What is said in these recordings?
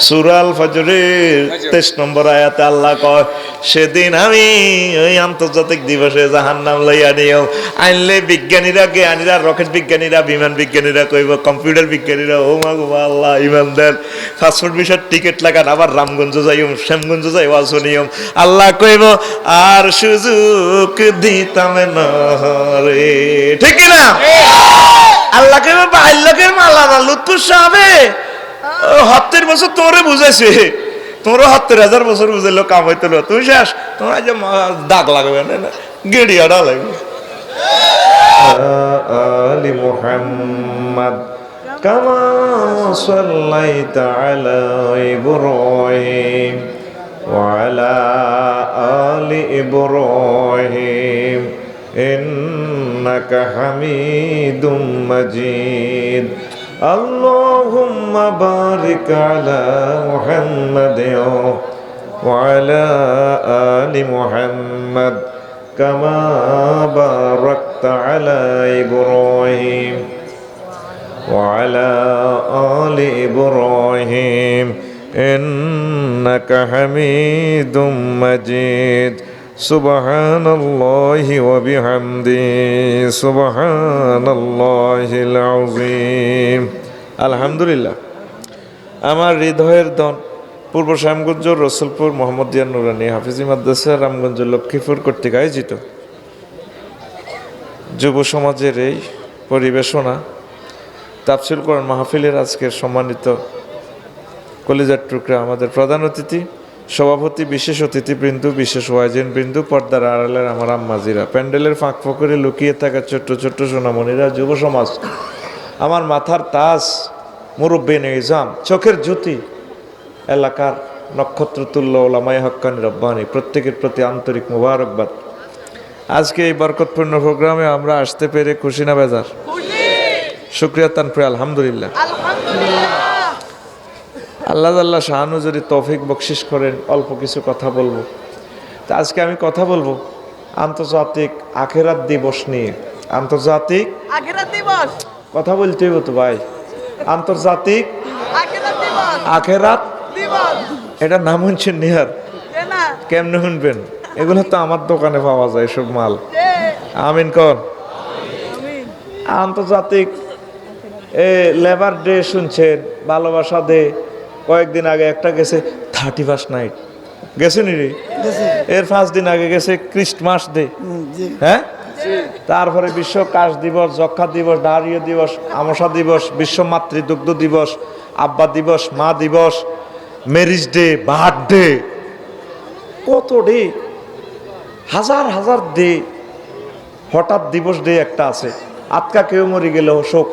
সূরা আল ফজরের 23 নম্বর আয়াতে আল্লাহ কয়, সেদিন আমি ওই আন্তর্জাতিক দিবসে জাহান্নাম লইয়া নিও আইনলে বিজ্ঞানীরা, জ্ঞানীরা, রকেট বিজ্ঞানীরা, বিমান বিজ্ঞানীরা কইব, কম্পিউটার বিজ্ঞানীরা, ও মা গো আল্লাহ, ইমান দেন, পাসপোর্ট ভিসার টিকিট লাগান, আবার রামগঞ্জ যাইম, শ্যামগঞ্জ যাই ওয়াজ নিয়ম। আল্লাহ কইব আর সুযোগ দিতাম না রে, ঠিক না? আল্লাহ কইব বাল্যকে মালা না লুৎফুস সাহেবে 70 বছর তোরে বুঝাইছে, তোমরা 70,000 বছর বুঝাইলো কাম হইতো না, তুমি শেষ, তোমার যে দাগ লাগবে না, গেড়িয়াটা লাগবে। আলি মুহাম্মদ কামা সাল্লাইতা আলা ইব্রাহিম ওয়া আলা আলি ইব্রাহিম ইন্নাকা হামিদুম মাজিদ। আল্লাহুম্মা বারিক আলা মুহাম্মাদ ওয়া আলা আলি মুহাম্মাদ কামা বারাকতা আলা ইব্রাহিম ওয়া আলা আলি ইব্রাহিম ইন্নাকা হামিদুম মাজিদ। সুবহানাল্লাহি ওয়া বিহামদিহি সুবহানাল্লাহিল আযীম। আলহামদুলিল্লাহ। আমার হৃদয়ের দন পূর্ব শ্যামগঞ্জ রসুলপুর মোহাম্মদিয়া নুরানী হাফিজি মাদ্রাসা রামগঞ্জ লক্ষ্মীপুর কর্তৃক আয়োজিত যুব সমাজের এই পরিবেশনা তাফসীর কোরআন মাহফিলের আজকের সম্মানিত কলিজার টুকরা আমাদের প্রধান অতিথি, সভাপতি, বিশেষ অতিথিবৃন্দ, বিশেষ ওয়াইজেন বৃন্দু, পর্দার আড়ালের আমার আম্মাজিরা, প্যান্ডেলের ফাঁক ফকরে লুকিয়ে থাকা ছোট্ট ছোট্ট সোনামণিরা, যুব সমাজ, আমার মাথার তাজ, মুরব্বিন ইজাম, চোখের জ্যোতি, এলাকার নক্ষত্রতুল্য ওলামায়ে হক্কানি রব্বানি, প্রত্যেকের প্রতি আন্তরিক মুবারকবাদ। আজকে এই বরকতপূর্ণ প্রোগ্রামে আমরা আসতে পেরে খুশি না বেজার? শুকরিয়া তানপুরে আলহামদুলিল্লাহ। আল্লাহ শাহানু যদি তৌফিক বকশিস করেন অল্প কিছু কথা বলবো। তা আজকে আমি কথা বলবো আন্তর্জাতিক আখেরাত দিবস নিয়ে। আন্তর্জাতিক আখেরাত দিবস কথা বলতে হইব তো ভাই, আন্তর্জাতিক আখেরাত দিবস, এটা নাম শুনছেন নিহার, কেমনে শুনবেন? এগুলো তো আমার দোকানে পাওয়া যায় সব মাল। আমিন কর। আন্তর্জাতিক লেবার ডে শুনছেন, ভালোবাসা ডে, কয়েকদিন আগে একটা গেছে 31 নাইট গেছে নি রে, এর 5 দিন আগে গেছে ক্রিসমাস ডে, হ্যাঁ, তারপরে বিশ্ব কাশ দিবস, যক্ষা দিবস, ডায়রিয়া দিবস, আমসা দিবস, বিশ্ব মাতৃদুগ্ধ দিবস, আব্বা দিবস, মা দিবস, ম্যারিজ ডে, বার্থডে, কত ডে, হাজার হাজার ডে। হঠাৎ দিবস ডে একটা আছে, আজকা কেউ মরে গেল শোক,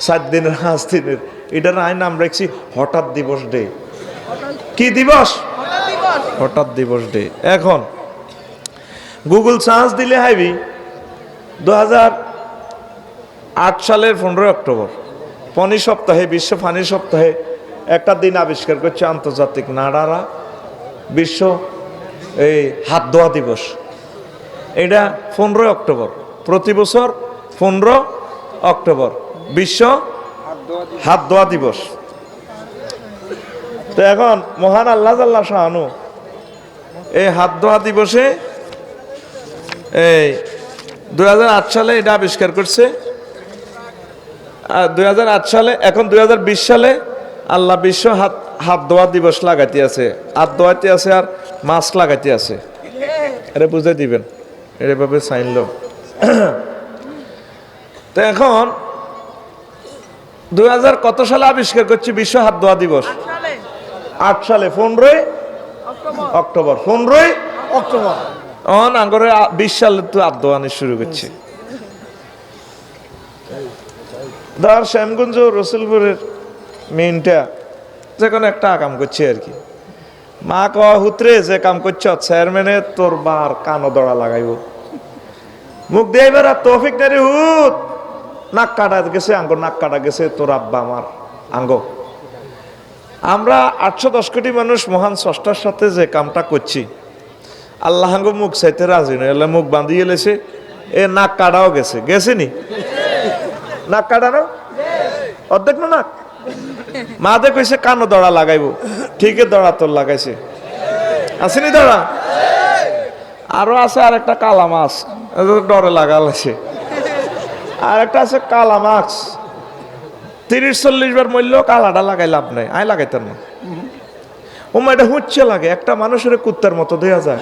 7 দিনের 5 দিনের, এটার আইন নাম রাখছি হঠাৎ দিবস ডে। কি দিবস? হঠাৎ দিবস ডে। এখন গুগল সার্চ দিলে হাইবি 2008 সালের 15 অক্টোবর পানি সপ্তাহে, বিশ্ব পানি সপ্তাহে একটা দিন আবিষ্কার করছে আন্তর্জাতিক নাড়ারা বিশ্ব এই হাত ধোয়া দিবস। এটা 15 অক্টোবর, প্রতি বছর 15 অক্টোবর বিশ্ব হাত ধোয়া দিবস। তো এখন মহান আল্লাহ জাল্লা শাহানু এই হাত ধোয়া দিবসে এই 2008 সালে এটা আবিষ্কার করছে। 2008 সালে, এখন 2020 সালে আল্লাহ বিশ্ব হাত ধোয়া দিবস লাগাইতে আছে, হাত ধোয়াইতে আছে আর মাস্ক লাগাইতে আছে। এটা বুঝে দিবেন, এভাবে সাইনল। তো এখন 2000 কত সালে আবিষ্কার করছে বিশ্ব হাত ধোয়া দিবস? 8 সালে 15 অক্টোবর। 15 অক্টোবর আঙ্গরে 20 সালে তো হাত ধোয়ানি শুরু করছে। ধর শ্যামগঞ্জ রসুলপুরের মেইনটা যেখানে একটা কাম করছে আর কি, মা কওয়া হুতরে যে কাম করছ চেয়ারম্যানে তোর বার কানো দড়া লাগাইব, মুখ দিয়ে এবার তৌফিক নারী হুত, নাক কাটা গেছে আঙ্গ, নাক কাটা গেছে তোর আব্বা আমার আঙ্গ। আমরা 810 কোটি মানুষ মহান স্রষ্টার সাথে যে কামটা করছি, আল্লাহ আঙ্গ মুখ চাইতে রাজি নয়, আল্লাহ মুখ বাঁধিয়ে লেছে, এ নাক কাটাও গেছে, গেছে নি? নাক কাটানো অর্ধেক না নাক মাদে কইছে কানো দড়া লাগাইবো, ঠিকই দড়া তোর লাগাইছে, আসেনি দড়া? আরো আছে আর একটা কালা মাছ, ডরে লাগালাছে। আর একটা আছে কালা মাছ, 30-40 বার মরলেও কালাটা লাগাই লাভ নাই, আয় লাগাইতাম না। ও মা এটা হুচ্ছে লাগে, একটা মানুষের কুত্তার মতো দেয়া যায়।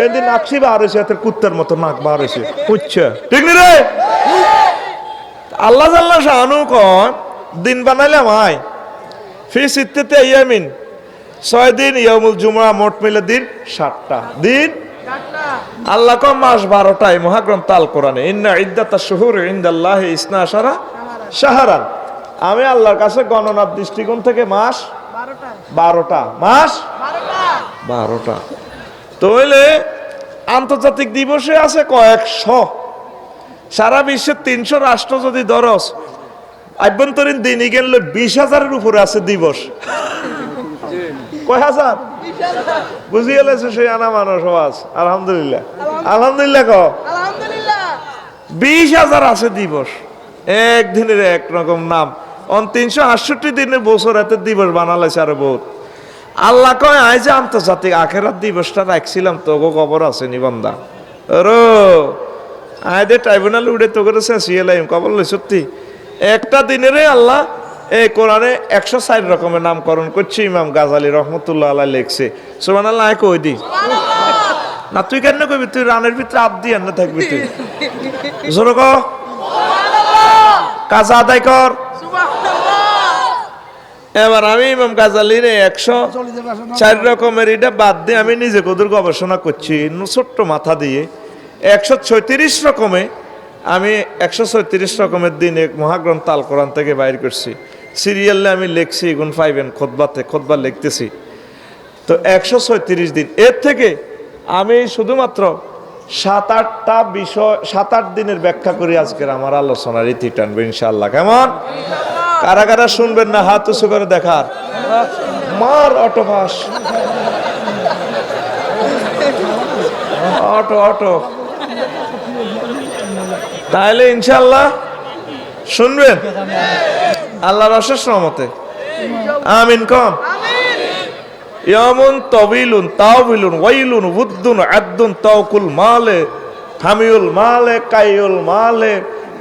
এদিন নাকশি বার হয়েছে, এত কুত্তার মতো নাক বার হয়েছে, হুচ্ছে, ঠিক নি রে? আল্লাহ জাল্লাহ শাহানু কয় দিন বানাইলাম আয় ফি সিত্তাতি আইয়ামিন, 6 দিন, ইয়াউমুল জুমআ মোট মিলে দিন 7টা দিন। আল্লাহ কয় মাস 12টাই মহাগ্রন্থ আল কোরআনে, ইন্না ইদ্দাতাশ শুহুরি ইনদাল্লাহি 12 শাহরান। আমি আল্লাহর কাছে গণনার দৃষ্টিকোণ থেকে মাস 12টা, মাস 12টা। তো হইলে আন্তর্জাতিক দিবসে আছে কয়েকশো, সারা বিশ্বের 300 রাষ্ট্র যদি ধরস, আভ্যন্তরীণ দিনই গেলে 20,000-এর উপরে আছে দিবস। কয় হাজার? বুঝিয়ে গেলেছে সেই আনা মানুষ আজ। আলহামদুলিল্লাহ, আলহামদুলিল্লাহ কো 20,000 আছে দিবস, একদিনের একরকম নাম। 368 দিনের বছর এত দিবস বানালাইছে আরো বহুত। আল্লাহ কয় আই যে আন্তর্জাতিক আখেরাত দিবসটা রাখছিলাম, তোকে খবর আছে নিবন্ধা রো আয় দে ট্রাইব্যুনাল উড়ে তো করে শেষিয়েলাম খবর লই। সত্যি একটা দিনেরে আল্লাহ এই কোরআনে 104 রকমের নামকরণ করছে। ইমাম গাজালি রহমতুল্লাহ আলাইহি লিখছে। সুবহানাল্লাহ, কই দি না তুই কেন কইবি? তুই রানের ভিতরে আপ দিয়ে না থাকবি, তুই জোরে কও কাজা আদায় কর। এবার আমি ইমাম গাজালির 104 রকমের এটা বাদ দিয়ে আমি নিজে কদুর গবেষণা করছি ছোট্ট মাথা দিয়ে। 136 রকমে আমি 136 রকমের দিন এক মহাগ্রন্থ আল কোরআন থেকে বাইর করছি। সিরিয়ালে আমি লিখছি, এগুন পাইবেন খোদবা লিখতেছি। তো 136 দিন, এর থেকে আমি শুধুমাত্র 7-8টা বিষয়, 7-8 দিনের ব্যাখ্যা করি আজকের আমার আলোচনার ইতি টানবো ইনশাআল্লাহ। কেমন? কারা কারা শুনবেন না হাত উঁচু করে দেখার? মার অটো ফাঁস, অটো অটো, তাহলে ইনশাআল্লাহ শুনবেন আল্লাহর অশেষ রহমতে। আমিন কম। ইয়ামুন তাবিলুন তাওবিলুন ওয়াইলুন উদ্দুন আদ্দুন তাওকুল মালে হামিউল মালে কাইউল মালে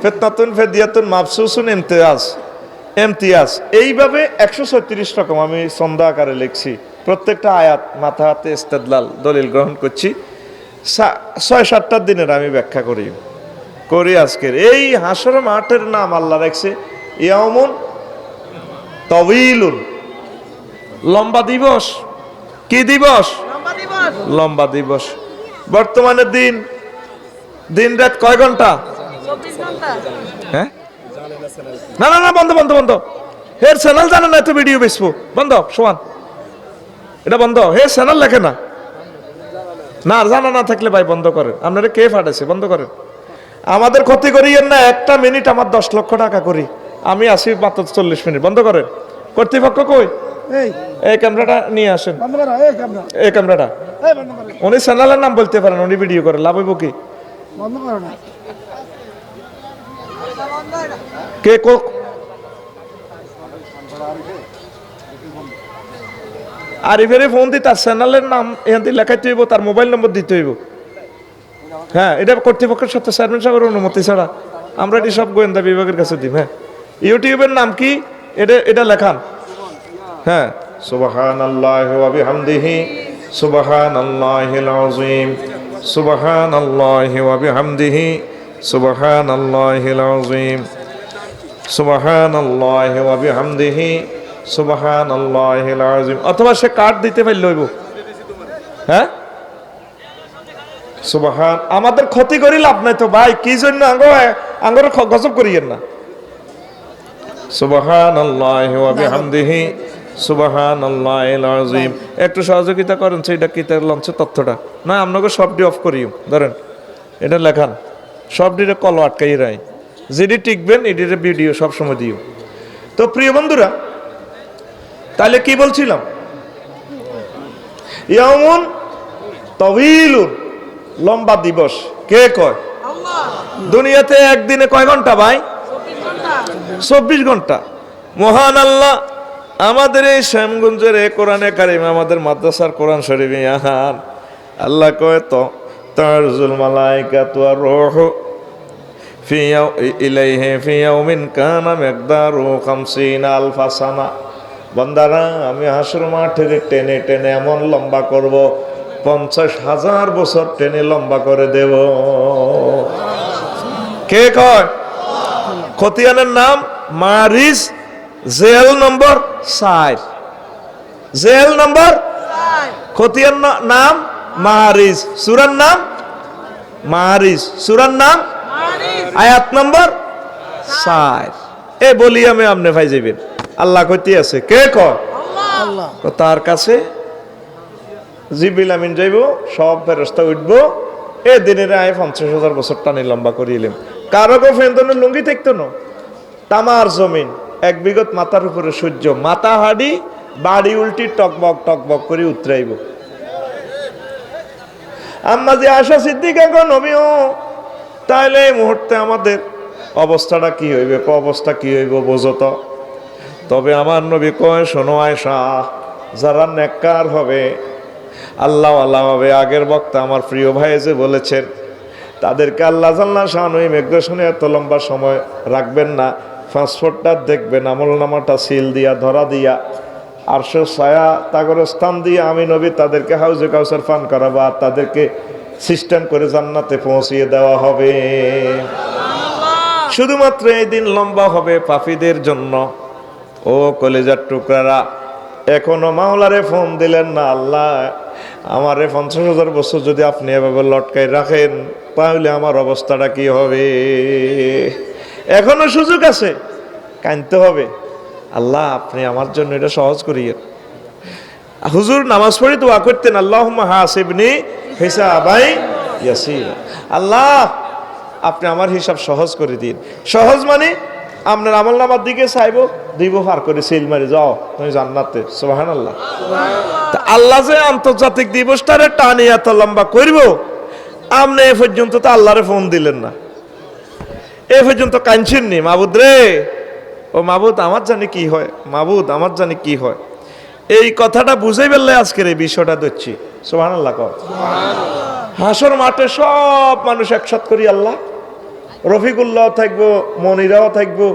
ফিতনাতুন ফিদিয়াতুন মাবসুসুন ইমতিয়াজ। এইভাবে 136 রকম আমি ছন্দ আকারে লিখছি। প্রত্যেকটা আয়াত মাথা হাতে ইস্তেদলাল দলিল গ্রহণ করছি। 6-7টা দিনের আমি ব্যাখ্যা করি আজকের এই হাসর মাঠের নাম আল্লাহ রাখছে ইয়াউমুন তাবিলুন, লম্বা দিবস। কি দিবস? লম্বা দিবস। বর্তমানে দিন রাত কয় ঘন্টা? 24 ঘন্টা। হ্যাঁ, না না না, বন্ধ বন্ধ বন্ধ। হের চ্যানেল জানে না, তো ভিডিও বেসবো, বন্ধ সমান, এটা বন্ধ। হে চ্যানেল লেখে না, না জানা না থাকলে ভাই বন্ধ করেন। আপনারা কে ফাটাইছে? বন্ধ করেন। আমাদের ক্ষতি করিয়েন না। 1টা মিনিট আমার 10 লক্ষ টাকা করি, আমি আসি মাত্র 40 মিনিট। বন্ধ করেন। কর্তৃপক্ষ কই? এই ক্যামেরাটা নিয়ে আসেন, এই ক্যামেরাটা। উনি চ্যানেলের নাম বলতে পারেন, উনি ভিডিও করে, লাভ হইব কি? কে কোক আরিফের ফোন দি তার চ্যানেলের নাম এখান থেকে লেখাইতে হইব, তার মোবাইল নম্বর দিতে হইব। হ্যাঁ, এটা কর্তৃপক্ষের সাথে চেয়ারম্যান সাহেবের অনুমতি ছাড়া আমরা এটি সব গোয়েন্দা বিভাগের কাছে দিই। হ্যাঁ, ইউটিউবের নাম কি এটা লেখান। হ্যাঁ, সুবহানাল্লাহি ওয়া বিহামদিহি সুবহানাল্লাহিল আযীম, সুবহানাল্লাহি ওয়া বিহামদিহি সুবহানাল্লাহিল আযীম, সুবহানাল্লাহি ওয়া বিহামদিহি সুবহানাল্লাহিল আযীম। অথবা সে কার্ড দিতে পারলে হইব। হ্যাঁ, সুবহান। আমাদের ক্ষতি করি লাভ নাই তো ভাই, কি জন্য আঙ্গর গজব করিয়েন না। সুবহানাল্লাহি ওয়া বিহামদিহি সুবহানাল্লাহিল আযীম। একটু সহযোগিতা করেন, সেইটা কি লঞ্চের তথ্যটা না আপনাকে সবটি অফ করিও। ধরেন এটা লেখান, সবটিরে কল আটকাই রাই, যেটি টিকবেন এটির ভিডিও সবসময় দিও। তো প্রিয় বন্ধুরা, তাহলে কি বলছিলাম? ইয়াউমুন তাবিলুন, লম্বা দিবস। কে কয়? দুনিয়াতে একদিনে কয় ঘন্টা ভাই? 24 ঘন্টা। মহান আল্লাহ আমাদের এই শ্যামগঞ্জের এই কোরআনে কারিম আমাদের মাদ্রাসার কোরআন শরীফে আহান আল্লাহ কয় তো তারজুল মালাইকাতু আর রূহ ফি ইলাইহি ফি ইয়াউমিন কানা মিকদারু 50 আলফা সানা। বান্দারা আমি হাসর মাঠের টেনে টেনে এমন লম্বা করব 50,000 বছর টেনে লম্বা করে দেব। কে কয়? খতিয়ানের নাম মারিস, জেল নম্বর 4, জেল নম্বর 4, খতিয়ান নাম মারিস, সূরার নাম মারিস, সূরার নাম আয়াত নম্বর 4। এ বলি আমি আপনি ভাই যাবেন আল্লাহ কইতে আছে। কে কয়? আল্লাহ। তার কাছে জিবরিল আমিন যাইব, সব ফেরেশতা উঠবো, এ দিনের আয় 50,000 বছর টানি লম্বা করিলাম। কারো গো ফেন্দনের লুঙ্গি থাকতো না, তামার জমিন এক বিগত মাথার উপরে সূর্য, মাথা হাড়ি বাড়ি উল্টি টকবক টকবক করে উতরাইব। আম্মা যে আশা সিদ্দিকা গো নবীও, তাইলে এই মুহূর্তে আমাদের অবস্থাটা কি হইবে? অবস্থা কি হইব বোঝো তো। তবে আমার নবী কয়, শোনো আয়েশা, যারা নেককার হবে, আল্লাহ আল্লাহ হবে, আগের বক্তা আমার প্রিয় ভাই যে বলেছেন, তাদেরকে আল্লাহ জাল্লা শান ওই মেঘদর্শনে এত লম্বা সময় রাখবেন না। পাসপোর্টটা দেখবেন, আমল নামাটা সিল দিয়া ধরা দিয়া আরশে ছায়া তাগর স্থান দিয়ে আমি নবী তাদেরকে হাউজে কাউসার পান করাবো, আর তাদেরকে সিস্টেম করে জান্নাতে পৌঁছিয়ে দেওয়া হবে। শুধুমাত্র এই দিন লম্বা হবে পাপীদের জন্য। ও কলেজার টুকরারা, এখনো মাওলারে ফোন দিলেন না, আল্লাহ আমারে 50,000 বছর যদি আপনি এভাবে লটকাই রাখেন, তাহলে আমার অবস্থাটা কি হবে? এখনো সুযোগ আছে, কাঁদতে হবে, আল্লাহ আপনি আমার জন্য এটা সহজ করিয়েন। হুজুর নামাজ পড়ে দোয়া করতেন, আল্লাহুম্মা হাসিবনি হিসাবাই ইয়াসিরা, আল্লাহ আপনি আমার হিসাব সহজ করে দিন। সহজ মানে আপনার আমল নামার দিকে চাইবো, দিব পার করে সিল মারি, যাও তুমি জান্নাতে। সুবহানাল্লাহ। আল্লাহ যে আন্তর্জাতিক দিবসটারে টানি এত লম্বা করব, আপনি এ পর্যন্ত তো আল্লাহরে ফোন দিলেন না, এ পর্যন্ত কাঁদছেন নি, মাবুদ রে, ও মাবুদ আমার জানি কি হয়, মাবুদ আমার জানি কি হয়। এই কথাটা বুঝাই ফেললে আজকের এই বিষয়টা দিচ্ছি। সুবহানাল্লাহ। হাসর মাঠে সব মানুষ একসাথ করি, আল্লাহ রফিকুল্লাহ থাকবো, মনিরাও থাকবো,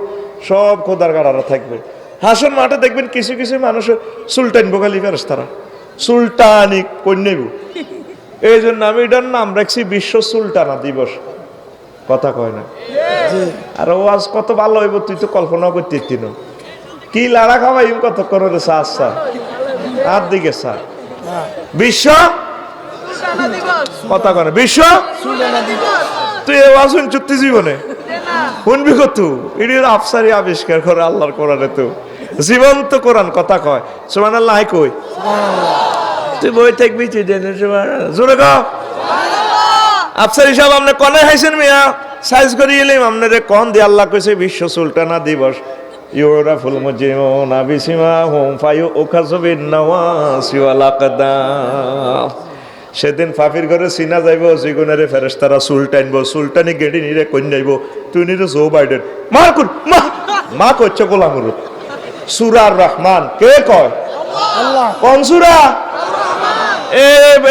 সব খোদার গাড়ারা থাকবে। হাসর মাঠে দেখবেন কিছু কিছু মানুষের সুলতান বোকালি ফেরেশতারা সুলতানি কন্যাব। এই জন্য আমি এটার নাম রাখছি বিশ্ব সুলতানা দিবস। কথা কয় না? আর ওয়াজ কত ভালো হইব তুই তো কল্পনা করতে তিন কি লাড়া খাওয়াই কত করে আচ্ছা আর দিকে স্যার বিশ্ব কথা কয় না বিশ্ব তুই এ ওয়াজ শুনছি জীবনে শুনবি কত? এটি আফসারি আবিষ্কার করে আল্লাহর কোরআনে, তো জীবন্ত কোরআন কথা কয়। সুবহানাল্লাহ কই তুই বই থাকবি জোরে কও আফসারি সাহেব আপনি কনে হাইছেন মিয়া সাইজ করি এলাম আপনারে কন দিয়ে আল্লাহ কইছে বিশ্ব সুলতানা দিবস। ইউরাফুল মুজরিমুনা বিসিমাহুম ফায়ুখাযু বিন-নাওয়াসি ওয়াল আকদাম। সেদিন পাপীর ঘরে চিনা যাইব, জিগুনারে ফেরেশতারা সুলতানব, সুলতানি গেডি নিরে কইন যাইব, তুই নিরে জো বাইডেন মার কুন মা মা কইছে গোলামুর। সূরা আর রহমান কে কয়? আল্লাহ। কোন সূরা?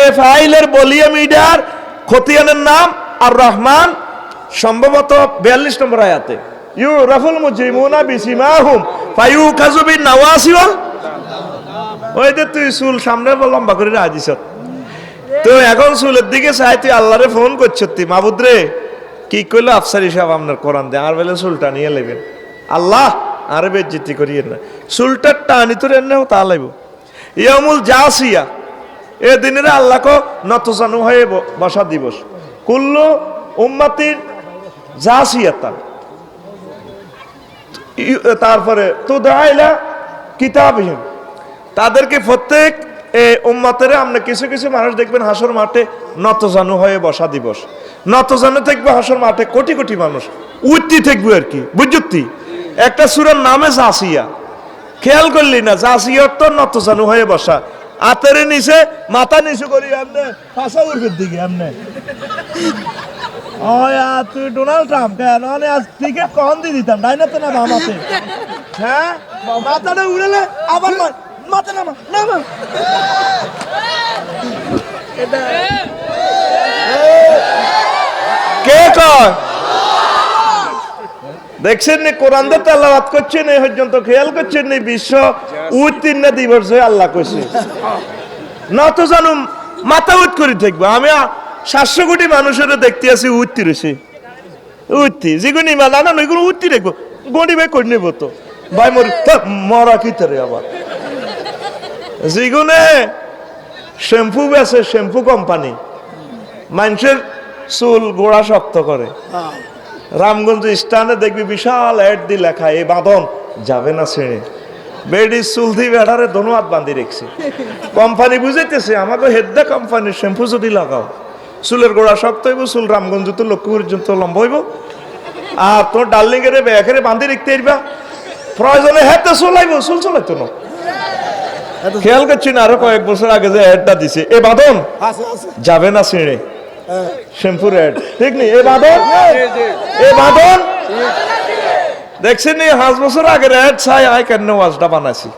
এ ফাইলের বলিয়ে মিডার খতিয়ানের নাম আর রহমান, সম্ভবত 42 নম্বর আয়াতে। ইউরাফুল মুজরিমুনা বিসিমাহুম ফায়ুখাযু বিন-নাওয়াসি ওয়াল, ওই যে তুই চুল সামনে লম্বা করে রাজিস, তো এখন চুলের দিকে চাই তুই আল্লাহরে ফোন করছ, তুই মাবুদ রে কি কইলো আফসারি সাহেব আপনার কোরআন দে আর বেলে চুলটা নিয়ে লেবেন, আল্লাহ আরে বেজ্জতি করিয়েন না, চুলটা টানি তোর এনে তা লাইব। ইয়ামুল জাসিয়া, এ দিনের আল্লাহকে নতজানু হয়ে বসা দিবস। কুল্লু উম্মাতিন জাসিয়াতান, তারপরে তো দাইলা কিতাবহিম, তাদেরকে প্রত্যেক উম্মতের আমরা কিছু কিছু মানুষ দেখবেন হাসর মাঠে নতজানু হয়ে বসা দিবস। নতজানু থাকবে হাসর মাঠে কোটি কোটি মানুষ, উঠতি থাকবে আর কি, বুঝতি? একটা সূরার নামে জাসিয়া, খেয়াল করলি না? জাসিয়ার তো নতজানু হয়ে বসা, আতের নিচে মাথা নিচু করি আমনে পাশা উর্বের দিকে আমনে তুই ডোনাল্ড ট্রাম্প কেন আজ ক্রিকেট কখন দিয়ে দিতাম তাই না তো না মামাতে হ্যাঁ মাথাটা উড়েলে আবার মাথা নামা নামা কে কয় দেখছেন নি কোরআন দিয়ে তেলাওয়াত করছেন এই পর্যন্ত খেয়াল করছেন নি বিশ্ব উত্তীর্ণ দিবস হয়ে আল্লাহ কইছে না তো জানো মাথা উত করে থাকবো আমি 700 কোটি মানুষের দেখতে আছি উত্তি রয়েছে উত্তি যেগুলো ইমান না ওইগুলো উত্তি দেখবো গড়ি ভাই করে নেবো তো ভাই মরা কি তারে আবার যেগুলো শ্যাম্পু বেছে শ্যাম্পু কোম্পানি মানুষের চুল গোড়া শক্ত করে রামগঞ্জ স্টানে দেখবি বিশাল অ্যাড দি লেখা এই বাঁধন যাবে না ছেড়ে বেডি চুল দিয়ে বেড়ারে ধন্যবাদ বাঁধি রেখেছে কোম্পানি বুঝাইতেছে আমাকে হেদ্দা কোম্পানির শ্যাম্পু যদি লাগাও চুলের গোড়া শক্ত হইব চুল রামগঞ্জ তো লক্ষ্য পর্যন্ত লম্বা হইব আর তোর ডার্লিং এর ব্যাগের বাঁধি রেখতে পারবা প্রয়োজনে হেঁটে চলাইব চুল চলাইতো না খেয়াল করছি না আরো কয়েক বছর আগে যে অ্যাডটা দিছে এ বাঁধন যাবে না ছিঁড়ে শ্যাম্পুর অ্যাড ঠিক নেই এ বাঁধন দেখছেন নি 5 বছর আগের অ্যাড চাই আই কেন ওয়াজটা বানাইছি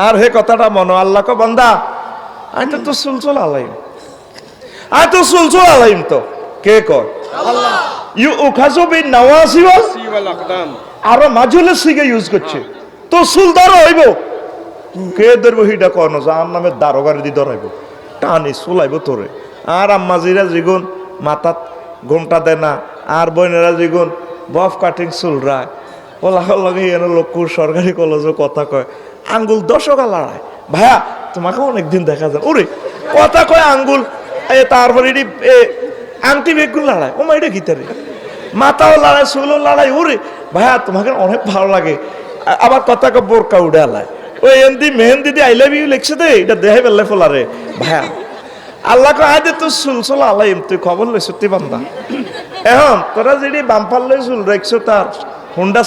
আর হে কথাটা মনো আল্লাহ কো বান্দা আই তো চুলচুল আলাইম আই তো চুলচুল আলাইম তো কে কয় আল্লাহ you উখাজু bin নওয়াসি wall আকদাম R মাজুলে সিগে use করছে তো চুল ধরো হইব কে ধরবো হিটা কোন জাহান নামে দারোগার দি ধরাইব টানি চুলাইব তোরে আর আম্মাজিরা যেগুন মাথাত ঘুমটা দেয় না আর বোনেরা যেগুন বফ কাটিং চুল রায় ওলাহর লগে এনে লোক সরকারি কলেজে কথা কয় আঙ্গুল 10 লড়ায় ভাইয়া তোমাকে অনেকদিন দেখা যায় ওরে কথা কয় আঙ্গুল তারপরে আংটি বেগুন লড়ায় ও মা এটা গীতারে মাথাও লড়াই চুলও লড়াই ওরে ভাইয়া তোমাকে অনেক ভালো লাগে আবার কথা কয় বোরকা উড়ে আলায় ওই এমনি মেহেন্দি দিয়ে আই লাভ ইউ লিখছে দে এটা দেহে বেলে ফোলারে ভাইয়া আল্লাহ আয় তো চুল আলাইম তুই খবর লইছ তুই বান্দা এখন তোরা যদি বাম্পার লই চুল রাখছো তার হুন্ডা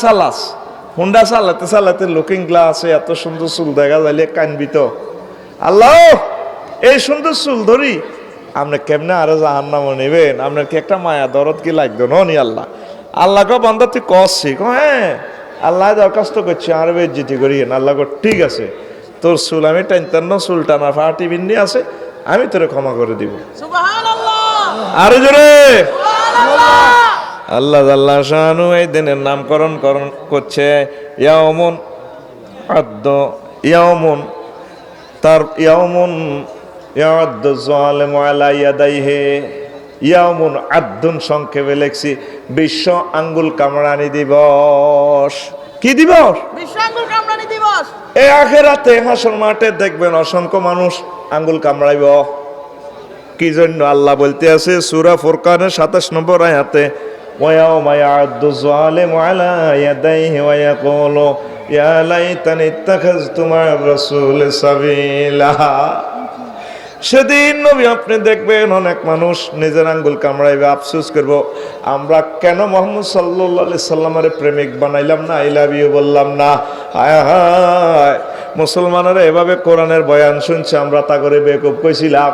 চালাতে চালাতে লুকিং গ্লাসে এত সুন্দর চুল দেখা যাইলে কানবি তো আল্লাহ এই সুন্দর চুল ধরি আপনি কেমনে আরো জাহান্নাম নেবেন আপনার কি একটা মায়া দরদ কি লাগতো নি আল্লাহ আল্লাহকে বান্দা তুই কষছি হ্যাঁ আল্লাহ দরখাস্ত করছি আর বেজ্জিতি করি আল্লাহ ঠিক আছে তোর চুল আমি টানতান্ন চুল টানা ফাটি বিন্দি আছে আমি তোরে ক্ষমা করে দিব আরো জোরে আল্লাহ আল্লাহ শানু এই দিনের নামকরণ করছে ইয়াউমুন আদ্দ ইয়াউমুন তার ইয়াউমুন ইয়াদ্দু যালিমু আলা ইয়াদাইহি ইয়াউমুন আদ্দুন সংক্ষেপে লেখছি বিশ্ব আঙ্গুল কামড়ানি দিবস কি দিবস বিশ্ব আঙ্গুল কামড়ানি দিবস এই আখিরাতে হাসর মাঠে দেখবেন অসংখ্য মানুষ আঙ্গুল কামড়াইব কি জন্য আল্লাহ বলতে আছে সূরা ফুরকানের 27 নম্বর আয়াতে ওয়ায়াউমা ইয়া'আদ্দু যালিমু আলা ইয়াদাইহি ওয়া ইয়াকুলু ইয়া লাইতানি ইত্তাখাযতু মা'আর রাসূলি সাবিলা সেদিন নবী আপনি দেখবেন অনেক মানুষ নিজের আঙ্গুল কামড়াইবে আফসোস করব আমরা কেন মুহাম্মদ সাল্লাল্লাহু আলাইহি সাল্লামের প্রেমিক বানাইলাম না আই লাভ ইউ বললাম না হায় হায় মুসলমানেরা এভাবে কোরআনের বয়ান শুনছে আমরা তা করে বেকুব কইছিলাম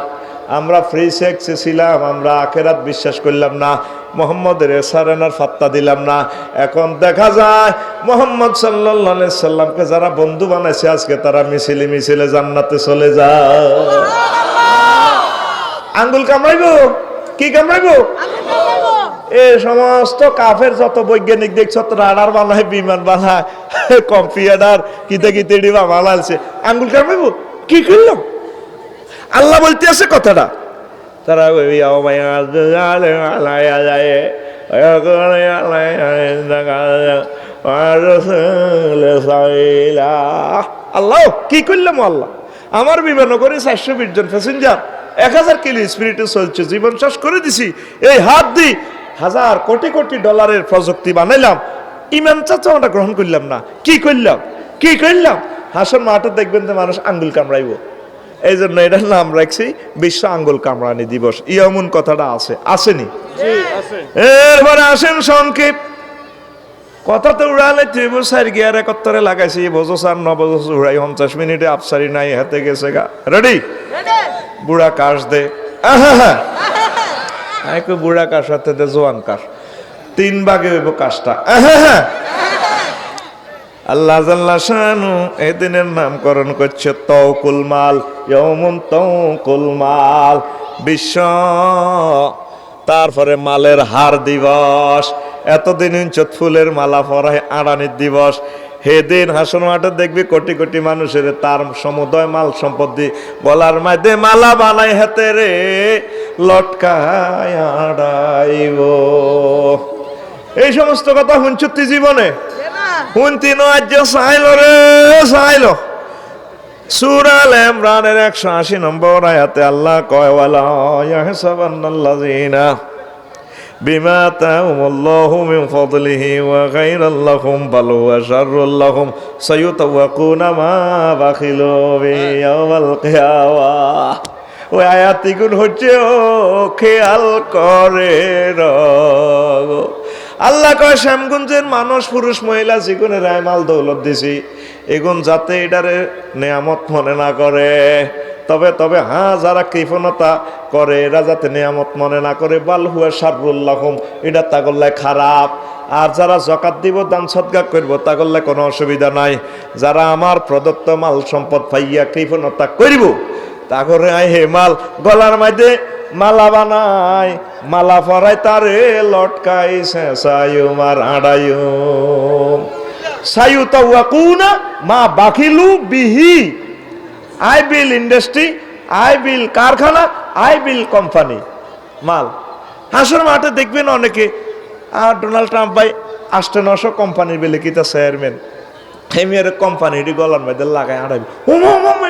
আমরা ফ্রি সেক্সে ছিলাম আমরা আখেরাত বিশ্বাস করলাম না মুহাম্মদের সারানার ফাত্তা দিলাম না এখন দেখা যায় মুহাম্মদ সাল্লাল্লাহু আলাইহি সাল্লামকে যারা বন্ধু বানাইছে আজকে তারা মিছিলে জান্নাতে চলে যায় আঙ্গুল কামড়াইবো কি কামড়াইবো এ সমস্ত কাফের যত বৈজ্ঞানিক দেখছ রাডার বানায় বিমান বানায় কম্পিউটার কিতে ডিবা বানালছে আঙ্গুল কামড়াইবো কি করলাম আল্লাহ বলতে আছে কথাটা তারা আল্লাহ কি করলাম আল্লাহ আমার বিমান করে 420 জন প্যাসেঞ্জার 1000 কিলো স্পিরিটে চলছে জীবন শেষ করে দিছি এই হাত দি হাজার কোটি কোটি ডলারের প্রযুক্তি বানাইলাম ইমান চাচা আমরা গ্রহণ করলাম না কি করলাম হাসন মাঠে দেখবেন যে মানুষ আঙ্গুল কামড়াইব এই জন্য এটার নাম রাখছি বিশ্ব আঙ্গুল কামড়ানি দিবস ইয়ামুন কথাটা আসেনি এরপরে আসেন সংক্ষেপ কথা তো উড়ালে ত্রিভুজ সাইড গিয়ার 71 লাগাইছি বোঝো 9 বছর উড়াই 50 মিনিটে আফসারি নাই হাতে গেছে গা রেডি বুড়া কাশ দে এক বুড়া কাশ সাথে জোয়ান কাশ, 3 ভাগে হইব কাশটা। আল্লাহ জাল্লা শানু এদিনের নামকরণ করছে তওকুল মাল, ইয়াউমুন তওকুল মাল, বিশ্ব তারপরে মালের হার দিবস, এতদিন ইঞ্চত ফুলের মালা পরায় আড়ানির দিবস। সেদিন হাসন মাঠে দেখবি কোটি কোটি মানুষের তার সমুদয় মাল সম্পত্তি গলার মধ্যে মালা বানাই হাতে রে লটকায় আড়াইব। এই সমস্ত কথা শুনছুতি জীবনে? শুনতি নয় চাইল রে চাইল। সূরা আল ইমরানের 180 নম্বর আয়াতে আল্লাহ কয় ওয়ালা ইয়াহসাবান্নাল্লাযিনা বিমা আতাহুমুল্লাহু মিন ফাদলিহি ওয়া গায়রাল্লাহুম বাল হুয়া শাররুল লাহুম সায়ুতাওয়াকুনা মা বাখিলু বিয়াউমিল কিয়ামাহ। ওই আয়াতগুলো হচ্ছে ও খেয়াল করে রগো। আল্লাহ কয় শ্যামগঞ্জের মানুষ পুরুষ মহিলা যেগুলো রায় মাল দৌলত দিছি এগুন যাতে এটারে নেয়ামত মনে না করে, তবে তবে যারা কৃপণতা করে এরা যাতে নেয়ামত মনে না করে, বাল হুয়া শাররুল লাহুম, এটা তাগল্লায় খারাপ। আর যারা যাকাত দিব দান সদকা করব তাগল্লায় কোনো অসুবিধা নাই। যারা আমার প্রদত্ত মাল সম্পদ পাইয়া কৃপণতা করব তাগরে আই হে মাল গলার মধ্যে মালা বানাই, মালা পরাই তারে লটকাই শেষায়ুম আর আড়ায়ুম সায়ুতাওয়াকুনা মা বাখিলু বিহি। আই বিল ইন্ডাস্ট্রি, আই বিল কারখানা, আই বিল কোম্পানি মাল। হাসর মাঠে দেখবেন অনেকে আর ডোনাল্ড ট্রাম্প ভাই 800-900 কোম্পানির বেলে কিতা চেয়ারম্যান হেমিয়ার কোম্পানিটি গলার মধ্যে লাগাই আড়াইবি।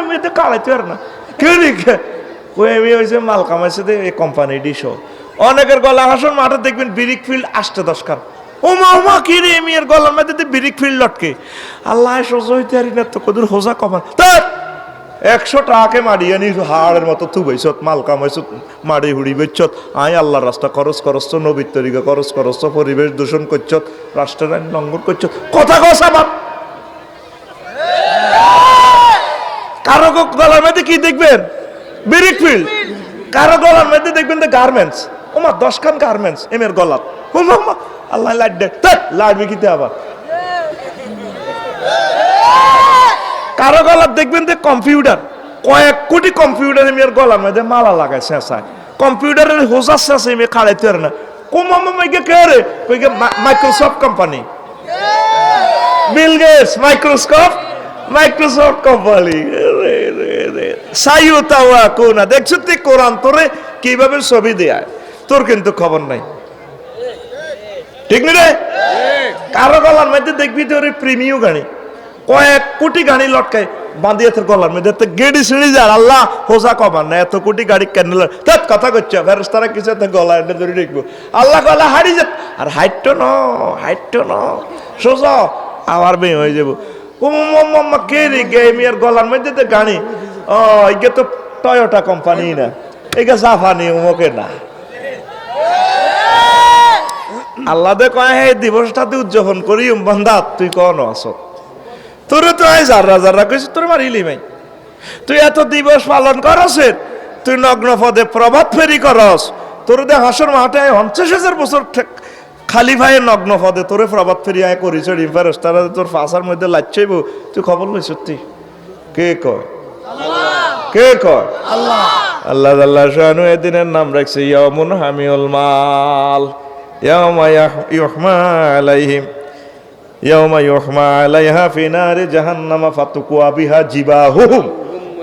মেয়েতে কাড়াইতে আর না কেউ ওই এমি হয়েছে মাল কামাইছে দে এই কোম্পানিটি শো। অনেকের গলা হাসর মাঠে দেখবেন বিরিক ফিল্ড 8-10 খান। ওমা কি রে এমিয়ার গলার মধ্যে বিরিক ফিল্ড লটকে। আল্লাহ সোজা হইতে আরি না তো কদুর হোজা কমান 100 টাকাকে মারিয়ে নি হাড়ের মতো থুবাইছত মাল কামাইছত মারি হুড়ি বেচছত। আই আল্লাহর রাস্তা খরচ করছ, নবীর তরিকা খরচ করছ, পরিবেশ দূষণ করছত, রাষ্ট্রের আইন লঙ্ঘন করছত। কথা কসা বাপ কারো গলার মধ্যে কি দেখবেন বিরিক ফিল্ড, কারো গলার মধ্যে দেখবেন গার্মেন্টস। ওমা 10 খান গার্মেন্টস এমের গলাত। ওমা আল্লাহ লাইট দে লাইটবি কিতে আবার। কারো গলার দেখবেন যে কম্পিউটার, কয়েক কোটি কম্পিউটার এমের গলার মধ্যে মালা লাগায় শেষায়। কম্পিউটারের হোজার শেষে এমে খাড়াইতে পারে না। কোমাকে কে রে কইকে Microsoft company, Bill Gates Microsoft company. সায়ুতাওয়াকুনা দেখছো তুই কোরআন তোরে কিভাবে ছবি দেয়, তোর কিন্তু খবর নাই, ঠিক না রে? কারো গলার মধ্যে দেখবি তোর প্রিমিয়াম গাড়ি, কয়েক কোটি গাড়ি লটকায় বাঁধিয়ে তোর গলার মধ্যে গেড়ি ছিঁড়ি যায়। আল্লাহ হোসা কমান না, এত কোটি গাড়ি কেন কথা করছে ফেরস্তারা কিছু গলা এনে ধরে দেখবো। আল্লাহ গলা হারি যেত আর হাইট ন সোজা আবার বেয়ে হয়ে যাবো। কে রে গেমিয়ার গলার মধ্যে তো গাড়ি, ও এগে তো টয়োটা কোম্পানি না, এগে জাপানি উমকে না। আল্লাহ দে কয় হে দিবসটাতে উদযাপন করি বান্দা তুই কন আস তোরে তো যারা কইছিস তোর মারিলি ভাই। তুই এত দিবস পালন করস, তুই নগ্ন পদে প্রভাত ফেরি করস, তোর দে হাসর মাঠে 50,000 বছর খালি ভাইয়ের নগ্ন পদে তোরে প্রভাত ফেরি আয় করিস তারা তোর ফাঁসার মধ্যে লাচ্ছাইব, তুই খবর লই সত্যি কে কয়? কে কয়? আল্লাহ। আল্লাহ শানু এদিনের নাম রাখছে ইয়াউমুন হামিউল মাল, ইয়াউমা ইউহমা আলাইহিম ইয়াউমা ইউহমা আলাইহা ফি নারি জাহান্নামা ফাতুকুয়া বিহা জিবাহুম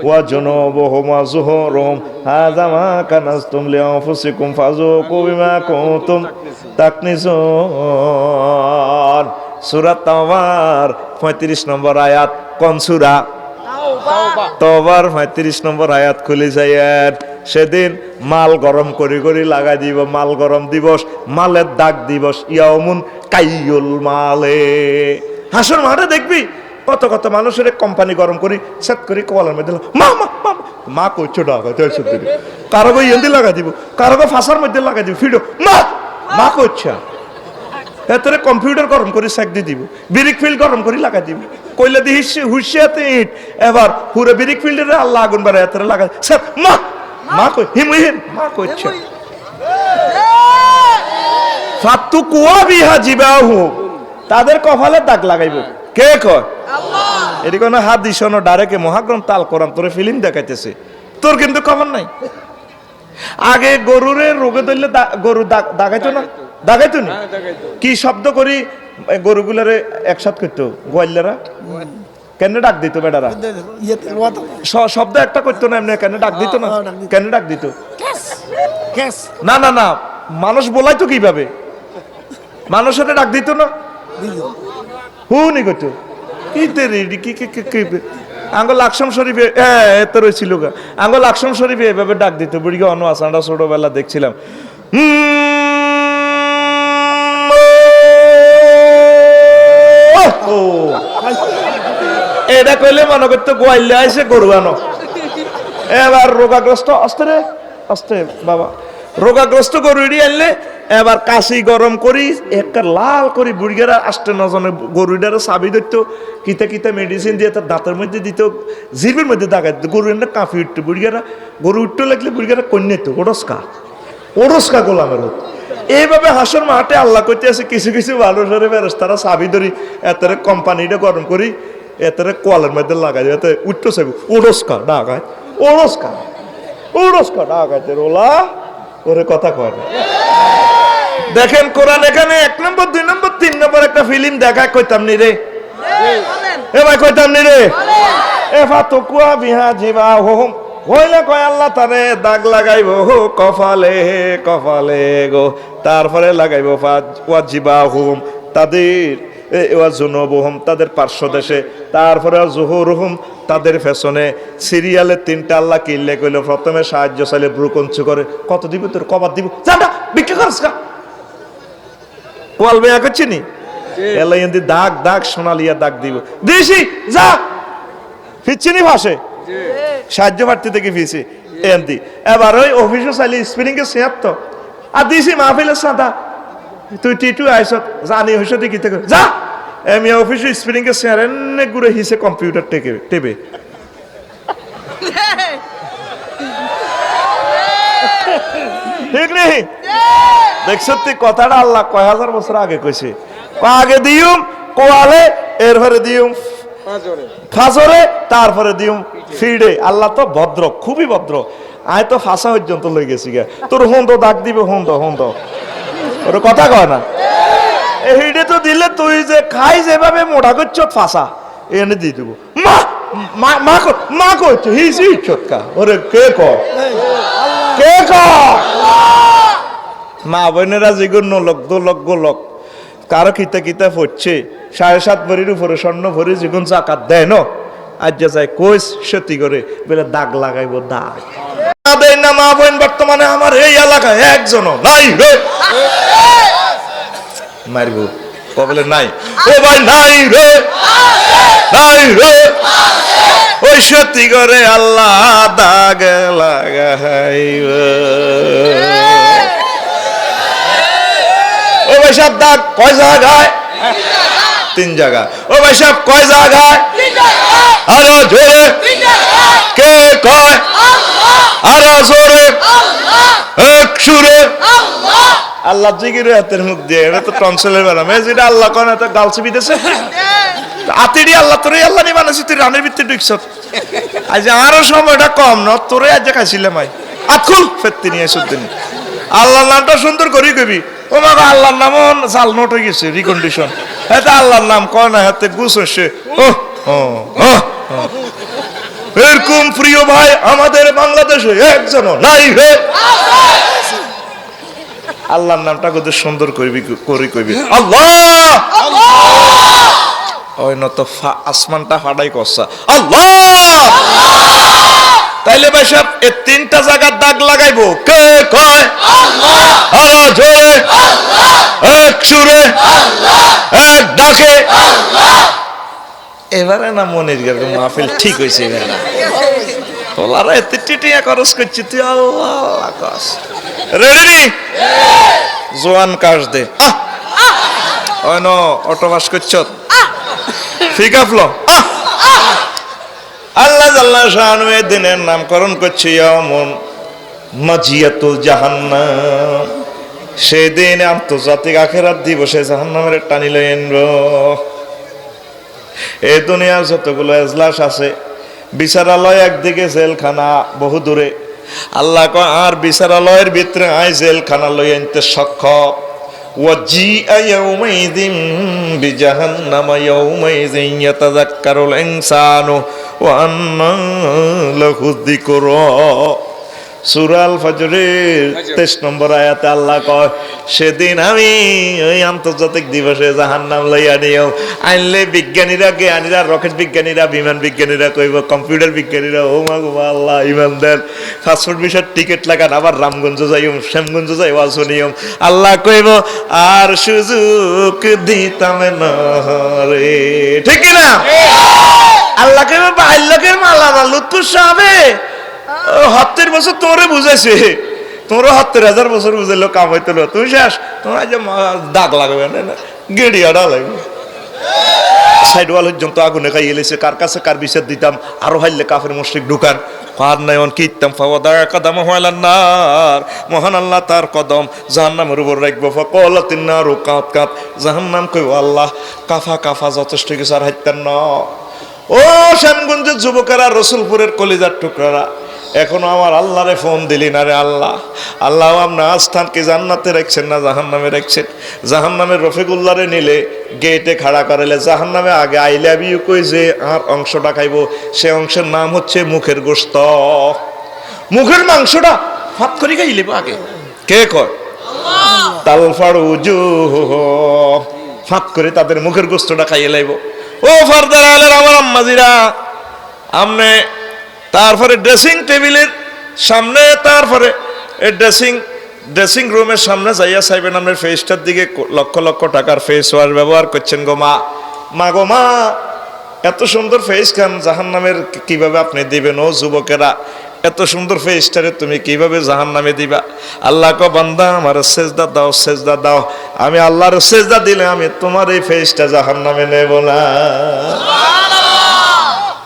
ওয়া জুনুবুহুম ওয়া যুহুরুহুম হাযা মা কানাজতুম লিআনফুসিকুম ফাযুকু বিমা কুনতুম তাকনিজুন। সূরা তাওবার 35 নম্বর আয়াত। কোন সূরা? তাওবার 35 নম্বর আয়াত খুলে যায়। সেদিন মাল গরম করে লাগাই দিব, মাল গরম দিবস, মালের দাগ দিবস, ইয়াউমুন কাইয়ুল মালে। হাসর মাঠে দেখবি কত মানুষের কোম্পানি গরম করি সেট করি কলার মধ্যে মা করছো ডাকা কারো গো ইয়েন্দি লাগাই দিব, কারো গো ফাঁসার মধ্যে লাগাই দিব, ফিডো মা করছে এতরে কম্পিউটার গরম করে সেক দিয়ে দিব, বিরিক ফিল্ড গরম করে লাগাই দিব, কইলে দি হুশিয়াতে ইট এবার পুরো বিরিক ফিল্ডের আল্লাহ আগুন বাড়ায় এতরে লাগাই মা কই হিমহিম মা করছে। ফাত্তু কুয়া বিহা জিবাহু, তাদের কপালে দাগ লাগাইব। কে কয়? এটি কোনো হাদিস শোনো, ডাইরেক্ট মহাগ্রন্থ আল কোরআন তোরে ফিল্ম দেখাইতেছে, তোর কিন্তু খবর নাই। আগে গরুরে রোগে ধরলে গরু দাগাইতো না, দাগাইতো না, কি শব্দ করি গরুগুলারে একসাথ করতো গোয়াল্লারা, কেন ডাক দিত বেটারা? শব্দ একটা করতো না, এমনি কেন ডাক দিত না? কেন ডাক দিত? না না না, মানুষ বলাইতো কিভাবে? মানুষের ডাক দিত না, হুনি করতো আঙ্গল আকসম শরীফে এত রয়েছিল গা, আঙ্গল আকসম শরীফে এভাবে ডাক দিত। বুড়িকে অন্য আসানটা ছোটবেলা দেখছিলাম। এটা কইলে মনে করতো গোয়াইলে আইসে গরু আনো। এবার রোগাগ্রস্ত আস্তে রে আস্তে বাবা, রোগাগ্রস্ত গরু আনলে এবার কাশি গরম করি একটা লাল করি বুড়িগারা আষ্টে নজনে গরুটারে চাবি ধরতো, কিতা কিতা মেডিসিন দিয়ে তার দাঁতের মধ্যে দিত, জিভের মধ্যে দাগাই দিত, গরু এনে কাঁপি উঠতো। বুড়িগারা গরু উঠতে লাগলে বুড়িগারা কন্যাতো ওরস্কা গোলামের হতো। এইভাবে হাসর মাঠে আল্লাহ করতে আছে কিছু কিছু মানুষের বেরোস তারা চাবি ধরি এতরে কোম্পানিটা গরম করি এতরে কোয়ালের মধ্যে লাগাই এতে উঠতো চাবি ওরস্কা ডাকায় ওরস্কা ডাকাইতে রোলা ওরে কথা কয় না। দেখেন কোরআন এখানে 1 নম্বর 2 নম্বর 3 নম্বর একটা ফিল্ম দেখা কইতাম নি রে, এ ভাই কইতাম নি রে, এ ফাতু কুয়া বিহা জিবা হোম হইলে কয় আল্লাহ তারে দাগ লাগাইব কপালে কপালে গো, তারপরে লাগাইব ওয়া জিবা হোম তাদের ওয়া জুনুবহুম তাদের পার্শ্ব দেশে, তারপরে জুহুরহুম তাদের পেছনে। সিরিয়ালে 3টা আল্লাহ কিল্লে কইল, প্রথমে সাহায্য চাইলে ব্রুকঞ্চু করে, কত দিব তোর কবার দিব, যাটা বিক্রি করস কা কোয়াল বেয়া করছি নি এলাই এন্দি দাগ দাগ সোনালিয়া দাগ দিব দিছি যা ফিরছিনি ভাসে সাহায্য প্রার্থী থেকে ফিরছি এন্দি। এবার ওই অফিসে চাইলে স্প্রিং এর শেয়ার তো আর দিছি মাহফিলের সাদা তুই টিটু আইস জানি হইস কি থেকে যা আমি অফিসে স্প্রিং এর শেয়ার এনে ঘুরে হিসে কম্পিউটার টেবে ঠিক নেই? দেখছ তুই কথাটা আল্লাহ কয় হাজার বছর আগে কইছে, আগে দিউম কোয়ালে এরপরে দিউম ফাজরে তারপরে দিউম ফিডে। আল্লাহ তো ভদ্র, খুবই ভদ্র। আয় তো ফাঁসা পর্যন্ত লই গেছি গা, তোর হন্দ দাগ দিবে হন্দ ওর কথা কয় না। এইটা তো দিলে তুই যে খাই যেভাবে মোটা করছ ফাঁসা এনে দিয়ে দিব। মা করছো হিসি চটকা ওরে কে কয় মা বোনেরা যেগুলো লোক কারো কিতা কিতা পড়ছে 7.5 ভরির উপরে স্বর্ণ ভরি যেগুন জাকাত দেয় ন আজ যায় কইস সত্যি করে বলে দাগ লাগাইব দাগ দেয় না। মা বোন বর্তমানে আমার এই এলাকায় একজনও নাই রে, মারব কবলে নাই ও ভাই নাই রে ওই সত্যি করে আল্লাহ দাগ লাগাইব। ও ভাই সাহেব দাগ কয় জায়গায়? 3 জায়গা। ও ভাই সাহেব কয় জায়গায়? আরো জোরে কে কয়? আরো জোরে এক সুরে আল্লাহ জিগির হাতের মুখ দিয়ে। এটা তো টনসিলের ব্যারাম, যেটা আল্লাহ কয় না তো গালছে বিদেশে আতিরি আল্লাহ তোরে আল্লাহ নি মানেছি তুই রানের ভিতরে ঢুকছ। আজ আরো সময়টা কম ন তোরে আজ খাইছিলাম আই আতকুল ফেরতি নিয়ে সুদ্দিন আল্লাহর নামটা সুন্দর করি কবি ও বাবা আল্লাহর নাম জাল নোট হয়ে গেছে রিকন্ডিশন। হ্যাঁ আল্লাহর নাম কয় না হাতে গুছ হচ্ছে। এরকম প্রিয় ভাই আমাদের বাংলাদেশে একজনও নাই রে। আল্লাহর নামটা কত সুন্দর করবি কইবি আল্লাহ ওই নত আসমানটা ফাটাই করছা আল্লাহ। তাইলে ভাই সব এই 3টা জায়গার দাগ লাগাইবো কে কয়? আল্লাহ জোরে এক সুরে এক ডাকে। এবারে না মনের গেছে মাহফিল ঠিক হয়েছে। এবারে তোলারা এত টিটিয়া খরচ করছি তুই আল্লাহ কাস রেডি নি জোয়ান কাশ দে ওই ন অটো পাস করছ ঠিক আফলো আল্লাহ জাল্লা শাহানু দিনের নামকরণ করছি মন মাজিয়াতুল জাহান্নাম, সেদিন আন্তর্জাতিক আখিরাত দিবসে জাহান্নামের টানি লইন। এই দুনিয়ার যতগুলো এজলাস আছে, বিচারালয় একদিকে, জেলখানা বহু দূরে। আল্লাহ কয় আর বিচারালয়ের ভিতরে আয় জেলখানা লই আনতে সক্ষম। ওয়াজিআ ইয়াউমাইযিন বিজাহান্নামা ইয়াউমাইযিন ইয়াতাযাক্কারুল ইনসানু ওয়া আন্না লাহু যিকরা। সূরা আল ফজরের 23 নম্বর আয়াতে আল্লাহ কয় সেদিন আমি ওই আন্তর্জাতিক দিবসে জাহান্নাম লইয়া নিও। আনলে বিজ্ঞানীরা, জ্ঞানীরা, রকেট বিজ্ঞানীরা, বিমান বিজ্ঞানীরা কইব, কম্পিউটার বিজ্ঞানীরা ও মা গো আল্লাহ ইমানদার পাসপোর্ট ভিসার টিকিট লাগান, আবার রামগঞ্জ যাইম, শ্যামগঞ্জ যাই ওয়াজ নিয়ম। আল্লাহ কইব আর সুযোগ দিতাম না রে, ঠিক কি না? আল্লাহ কইব বাল্যকের মালামাল লুৎফুস হবে। 70 বছর তোরে বুঝাইছে, তোর 70,000 বছর বুঝাইলো কাম হইতো না, তুমি শেষ। তোমার যে দাগ লাগবে না, গেড়িয়াটা লাগবে। সাইড ওয়াল পর্যন্ত আগুনে খাই এলেছে, কার কাছে কার বিচার দিতাম, আরো হাইলে কাফের মুশরিক ঢুকান। আর নাই অন কিতাম ফাওয়াদা কদম হইলান নার, মহান আল্লাহ তার কদম জাহান্নামের উপর রাখবো। ফাকালাতিন নারু কাত কাত, জাহান্নাম কইব আল্লাহ কাফা কাফা, যথেষ্ট কিছু আর হাইতেন না। ও শ্যামগঞ্জের যুবকেরা, রসুলপুরের কলিজার টুকরারা, এখনো আমার আল্লাহরে ফোন দিলি না রে আল্লাহ। আল্লাহ আপনার আস্থানকে জান্নাতে রাখছেন না জাহান্নামে রাখছেন? জাহান্নামের রফিকুল্লাহরে নিলে গেটে খাড়া করাইলে জাহান্নামে আগে আই লাভ ইউ কই যে আর অংশটা খাইব, সে অংশের নাম হচ্ছে মুখের গোশত। মুখের মাংসটা ফাত করে খাইলিব আগে। কে কয়? তালফাড়ুজু, ফাত করে তাদের মুখের গোশতটা খাইয়ে লাইব। ও ফারদার আলের আমার আম্মাজিরা, আমনে তারপরে ড্রেসিং টেবিলের সামনে, তারপরে ড্রেসিং রুমের সামনে যাইয়া চাইবেন আপনার ফেসটার দিকে লক্ষ লক্ষ টাকার ফেস ওয়াশ ব্যবহার করছেন গো মা। মা গো মা, এত সুন্দর ফেস খান জাহান্নামের কিভাবে আপনি দিবেন? ও যুবকেরা, এত সুন্দর ফেসটারে তুমি কিভাবে জাহান্নামে দিবা? আল্লাহ কো বান্দা আমার সেজদা দাও, সেজদা দাও। আমি আল্লাহর সেজদা দিলে আমি তোমার এই ফেসটা জাহান্নামে নেব না।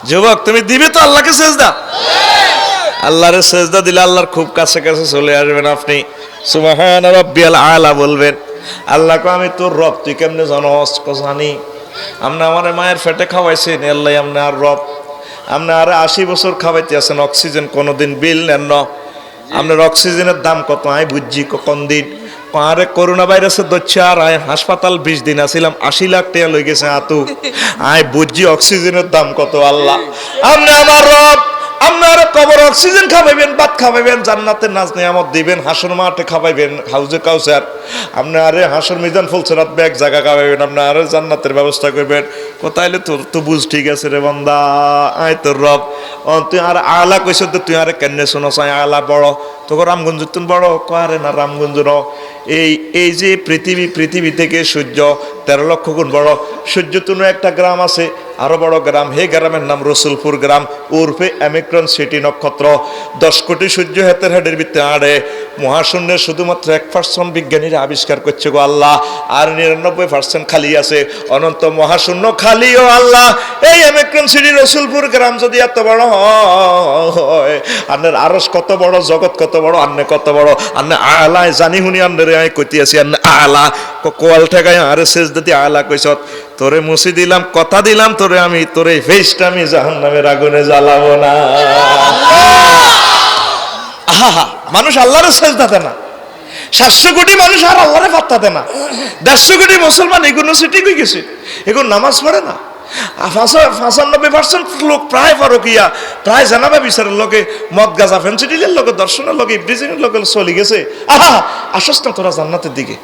যুবক, তুমি দিবে তো আল্লাহকে সেজদা? আল্লাহরে সেজদা দিলে আল্লাহর খুব কাছে কাছে চলে আসবেন আপনি। সুবহান রাব্বিয়াল আলা বলবেন। আল্লাহ কো আমি তোর রব, তুই কেমনে জানোস? কো জানি, আপনি আমার মায়ের পেটে খাওয়াইছেন, আল্লাহ আপনি আর রব। আপনি আর 80 বছর খাওয়াইতে আছেন, অক্সিজেন কোনোদিন বিল নেন না। আপনার অক্সিজেনের দাম কত আয় বুঝছি কোন দিন? আরে করোনা ভাইরাসের দচ্ছে আর আয় হাসপাতাল 20 দিন আসিলাম, 80 লাখ টাকা লই গেছে আতু। আয় বুঝছি অক্সিজেনের দাম কত। আল্লাহ আপনি আমার রব, আপনার কবর অক্সিজেন খাওয়াইবেন, ভাত খাওয়াইবেন, জান্নাতের নাজ নিয়ামত দিবেন, হাসর মাঠে খাওয়াইবেন, হাউজে কাউসার। আপনি আরে হাসর মিজান ফুলসরাত ব্যাগ জায়গা খাওয়াইবেন, আপনি আরে জান্নাতের ব্যবস্থা করবেন। কোথাইলে তোর তো বুঝ ঠিক আছে রে বান্দা, আয় তোর রব। তুই আর আলা কইস, তুই আরে কেন শুনস? আয় আলা বড়, তোকে রামগঞ্জ তুন বড় কারে না? রামগঞ্জ ন, এই যে পৃথিবী থেকে সূর্য 13 লক্ষ গুণ বড়। সূর্য তুন একটা গ্রাম আছে, আরো বড় গ্রাম, হে গ্রামের নাম রসুলপুর গ্রাম, উর্ফে অ্যামিক্রন সিটি নক্ষত্র। 10 কোটি সূর্য হাতের হেডের ভিতরে আড়ে মহাশূন্যের শুধুমাত্র 1% বিজ্ঞানীরা আবিষ্কার করছে গো আল্লাহ, আর 99% খালি আছে। অনন্ত মহাশূন্য খালি ও আল্লাহ। এই অ্যামিক্রন সিটি রসুলপুর গ্রাম যদি এত বড় হয়, আপনার আরস কত বড়, জগৎ কত বড়, আন্নে কত বড়। আন্নে আলায় জানি হুনি আন্নের আয় কইতে আছি, আন্নে আলা কোয়াল ঠেকায় আরে শেষ দিতে আলা কইছত। তোরে মুছি দিলাম, কথা দিলাম তোরে, আমি তোরে ফেসটা আমি জাহান্নামের আগুনে জ্বালাবো না। আহা, মানুষ আল্লাহরে সেজদা দেয় না। 700 কোটি মানুষ আর আল্লাহরে পাত্তা দেয় না। 150 কোটি মুসলমান এগুলো সিটি হয়ে গেছে, এগুলো নামাজ পড়ে না। 95% লোক প্রায় ফারুকিয়া, প্রায় জানাবা বিচারের লোকে, মদ গাজা ফেন্সিডিলের লোকে, দর্শনের লোকে, ইব্রিজিনের লোকে চলে গেছে। আহা, আসস না তোরা জান্নাতের দিকে।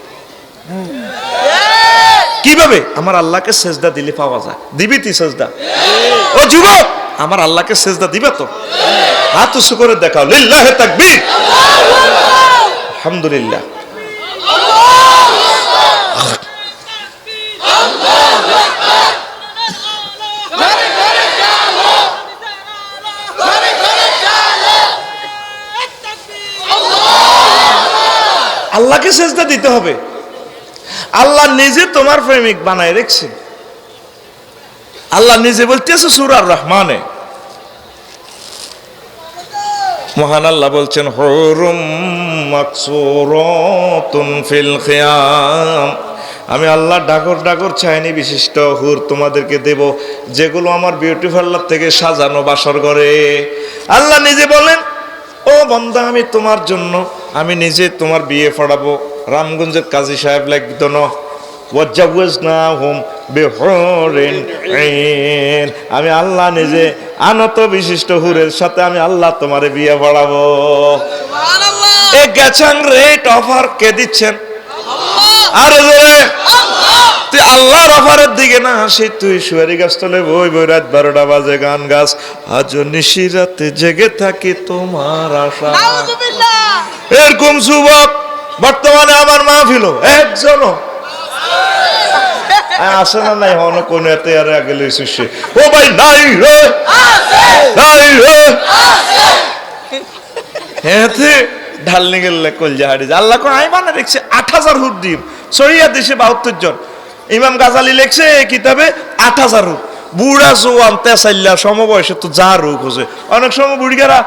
কিভাবে? আমার আল্লাহকে সেজদা দিলে পাওয়া যায়। দিবি তুই সেজদা? ও যুবক, আমার আল্লাহকে সেজদা দিবে তো? হাত উঁচু করে দেখাও, লিল্লাহে তাকবীর, আলহামদুলিল্লাহ। আল্লাহকে সেজদা দিতে হবে। আল্লাহ নিজে তোমার প্রেমিক বানায় রেখেছে। আল্লাহ নিজে বলতেছে সূরা আর রহমানে, মহান আল্লাহ বলছেন হুরুম মাকসুরাতুন ফিল খিয়াম, আমি আল্লাহ ডাগর ডাগর চাইনি বিশিষ্ট হুর তোমাদেরকে দেব, যেগুলো আমার বিউটি পার্লার থেকে সাজানো বাসর ঘরে। আল্লাহ নিজে বলেন, ও বান্দা আমি তোমার জন্য আমি নিজে তোমার বিয়ে পড়াবো। রামগঞ্জের কাজী সাহেব লিখতো না, ওয়াজাওয়াজনাহুম বিহুরিন আইন, আমি আল্লাহ নিজে আনত বিশিষ্ট হুরের সাথে আমি আল্লাহ তোমারে বিয়ে পড়াবো। সুবহানাল্লাহ। এই গ্যাচাং রেট অফার কে দিচ্ছেন? আরে জোরে, তুই আল্লাহর অফারের দিকে না আসি, তুই সুয়ারি গাছ তলে বই বই রাত 12টা বাজে গান গাছ, আজও নিশিরাতে জেগে থাকি তোমার আশা। নাউযুবিল্লাহ। এরকম যুবক বর্তমানে আমার মাহফিল একজনও আসে না, নাই হন কোন এতে আর আগে লইছে সে, ও ভাই নাই রে, নাই রে এতে ঢালনি গেলে কলজা হাড়ি। আল্লাহ কোন আই মানে দেখছে 8000 হুর দিম, সহিয়া দেশে 72 জন। ইমাম গাজালি লেখছে এই কিতাবে 8000 হুর। বুড়া জোয়ান তেসাইল্লা সমবয়সে তো যা রোগ হচ্ছে, অনেক সময় বুড়িগারা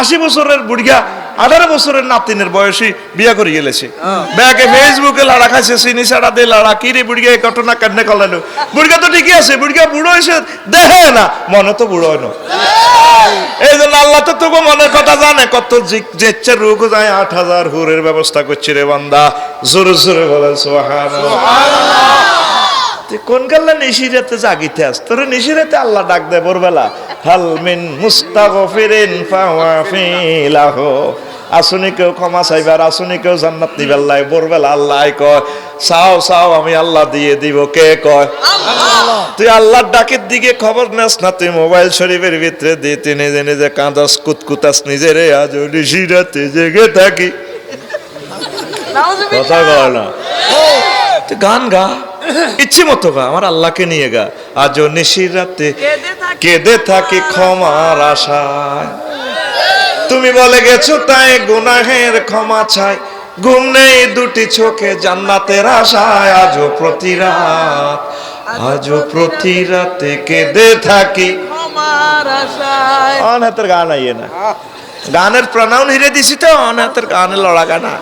80 বছরের বুড়িগা 18 বছরের নাতিনের বয়সী বিয়া করে গেলেছে। ব্যাগে ফেসবুকে লাড়া খাইছে, চিনি ছাড়া দিয়ে লাড়া, কি রে বুড়িগা এই ঘটনা কান্নে কলালো। বুড়িগা তো ঠিকই আছে, বুড়িগা বুড়ো হয়েছে দেখে না, মনে তো বুড়ো হয় না। এই জন্য আল্লাহ তো তোকে মনের কথা জানে, কত যেচ্ছে রোগ যায় 8000 হুরের ব্যবস্থা করছি রে বান্দা। জোরে জোরে বলেন সুবহানাল্লাহ। তুই কোন কাল্লা নিশিরাতে জাগিতে আস, তোর নিশিরাতে আল্লাহ ডাক দেয় ভোরবেলা, হাল মিন মুস্তাগফিরিন ফাওয়াফিলাহু, আসুনি কেউ ক্ষমা চাইবার, আসুনি কেউ জান্নাত নিবার লাই। ভোরবেলা আল্লাহ কয় চাও চাও আমি আল্লাহ দিয়ে দিব। কে কয়? আল্লাহ। তুই আল্লাহর ডাকের দিকে খবর নেস না, তুই মোবাইল শরীফের ভিতরে দিয়ে তুই নিজে নিজে কাঁদাস কুতকুতাস নিজেরে, আজ নিশিরাতে জেগে থাকি। নাউযুবিল্লাহ। কথা কয় না, তুই গান গা, ইচ্ছে মতো গা, আমার আল্লাহকে নিয়ে গা। আজও নিশির রাতে কেঁদে থাকি ক্ষমার আশায়। তুমি বলে গেছো তাই গুনাহের ক্ষমা চাই, ঘুম নেই দুটি চোখে জান্নাতের আশায়। আজও প্রতি রাত, আজও প্রতি রাতে কেঁদে থাকি ক্ষমার আশায়। অনাথের গান আইয়ে না, গানের প্রণাউন হিরে দিছি তো, অনাথের গানে লড়া গানা।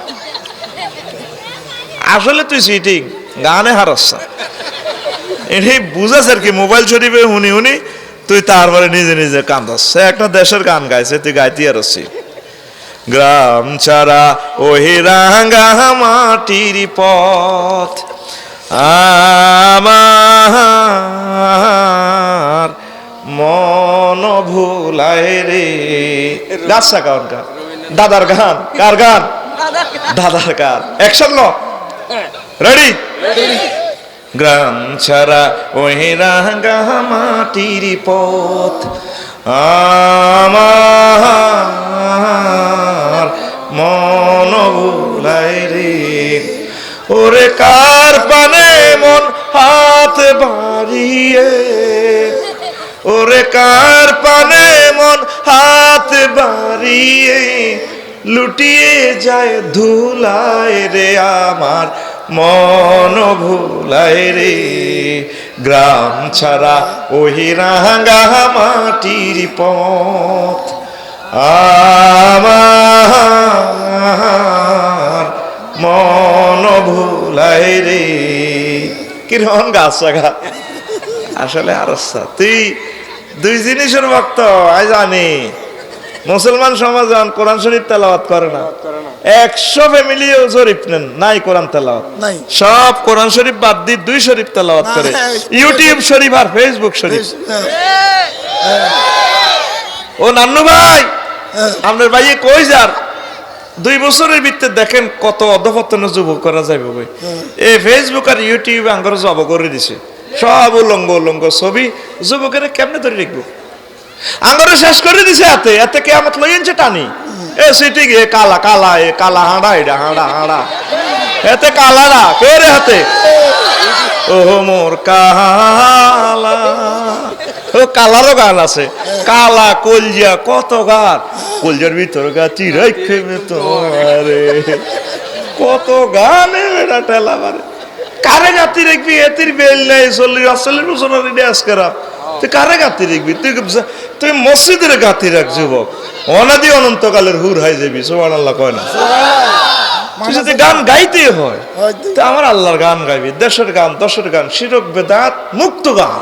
আসলে তুই সিটিং গানে হারাচ্ছা, এটাই বুঝাস আর কি। মোবাইল শরীফে হুনি হুনি তুই তারপরে নিজে নিজে কান্দাস। সে একটা দেশের গান গাইছে, তুই গাইতে আরছি। গ্রাম ছাড়া ওহি রাঙ্গা মাটির পথ আমার মন ভুলায় রে। গাছটা গান গান, দাদার গান, কার গান? দাদার গান। অ্যাকশন ল, রেডি। গ্রাম ছাড়া ওই রাঙ্গা মাটির পথ আমার মন ভুলায় রে। ওরে কার পানে মন হাত বাড়িয়ে, ওরে কার পানে মন হাত বাড়িয়ে লুটিয়ে যায় ধুলায় রে, আমার মন ভুলায় রে। গ্রাম ছাড়া ওহি রাঙ্গা মাটির পথ আমার মন ভুলায় রে। কিরকম গাছ গা আসলে আরসা। তুই দুই জিনিসের ভক্ত আই জানি। মুসলমান সমাজ কোরআন শরীফ তেলাওয়াত করে না, 100 ফ্যামিলিও শরীফ নেন নাই কোরআন তেলাওয়াত, সব কোরআন শরীফ বাদ দিয়ে 2 শরীফ তেলাওয়াত করে, ইউটিউব শরীফ আর ফেসবুক শরীফ। ও নান্নু ভাই, আপনার ভাই কই যার 2 বছরের ভিতরে দেখেন কত অধপতন যুবক করা যাবে ভাই। এই ফেসবুক আর ইউটিউব আঙ্গর জব করে দিছে, সব উলঙ্গ উলঙ্গ ছবি। যুবকেরা কেমনে ধরে রাখবো? আঙ্গরে শেষ করে দিছে হাতে, এতে কেয়ামত লইছে টানি। এ সিটিং এ কালা কালা, এ কালা হাঁড়া, এটা হাঁড়া হাঁড়া, এতে কালারা কে রে হাতে? ও মোর কালা, ও কালারও গান আছে, কালা কলজা, কত গান। কলজার ভিতর গাছি রেখে তোমারে, কত গানে বেড়া ঠেলা মারে। কারে গাতি রাখবি? এতির বেল নেই, 40-40 বছরের ড্যাস করা। তুই কারে গাতি রাখবি? তুই মসজিদের গাতি রাখ যুবক। অনাদি অনন্তকালের হুর হয়ে যাবি, সুবহানাল্লাহ কয় না? তুই যদি গান গাইতে হয় তা আমার আল্লাহর গান গাইবি, দেশের গান, দশের গান, শিরক বেদাত মুক্ত গান,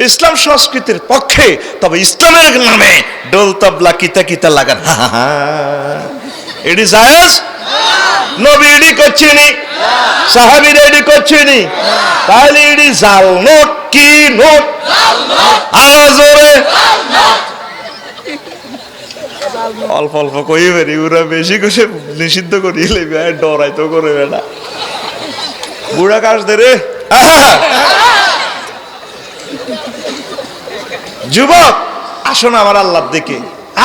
ইসলাম সংস্কৃতির পক্ষে। তবে ইসলামের নামে ডোল তবলা কিতা কিতা লাগান, এটি জায়েজ? নবী এডি করছেনি, সাহাবীর এডি করছেনি, তাহলে এডি জাল নোট। কি নোট? আওয়াজ ওরে অল্প অল্প কই বেরি, ওরা বেশি করে নিষিদ্ধ করি লেবে, ডরাই তো করে বেড়া বুড়া কাজ দে রে। যুবক আসো না আমার আল্লাহর দিকে,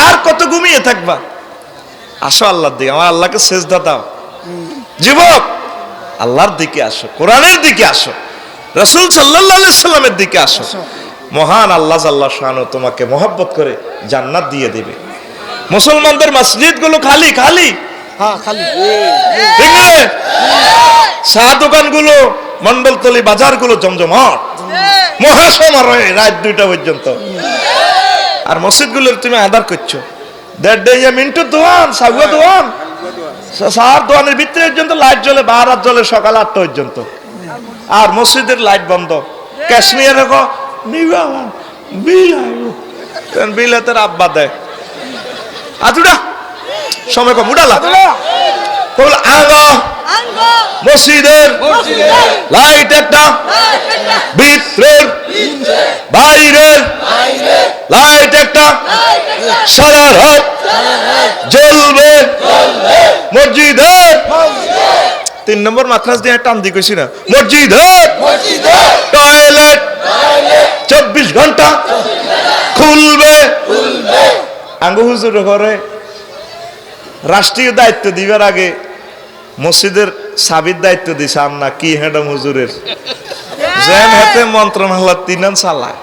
আর কত ঘুমিয়ে থাকবা? আসো আল্লাহর দিকে, আমার আল্লাহকে সেজদা দাও। যুবক আল্লাহর দিকে আসো, কোরআনের দিকে আসো, রাসূল সাল্লাল্লাহু আলাইহি সাল্লামের দিকে আসো। মহান আল্লাহ জাল্লা শানু তোমাকে মহব্বত করে জান্নাত দিয়ে দেবে। মুসলমানদের মসজিদ গুলো খালি খালি, ঠিক না? চা দোকানগুলো, মন্ডলতলি বাজারগুলো জমজমাট, মহাসমারোহে রাত 2টা পর্যন্ত। আর মসজিদগুলোর তুমি আদার করছো, দেড় ডে মিন্টু দোয়ান, সাগুয়া দোয়ান, সার দোয়ানের ভিতরে পর্যন্ত লাইট জ্বলে, বারাত জ্বলে সকাল 8টা পর্যন্ত। আর মসজিদের লাইট বন্ধ। কাশ্মীরে বিলাতের আব্বা দেয় আতুডা সময় কম উড়ালা আঙ্গা মসজিদের লাইট একটা, ভিতরের বাইরের লাইট একটা, সারা রাত জ্বলবে মসজিদের। 3 নম্বর মাদ্রাস দিয়ে টান দি কইছি না, মসজিদের টয়লেট 24 ঘন্টা খুলবে। আঙ্গু হুজুর ঘরে রাষ্ট্রীয় দায়িত্ব দিবার আগে মসজিদের সাবির দায়িত্ব দিছে আন্না কি হেডম হুজুরের, যেন হেতে মন্ত্রণালয় 3 চালায়।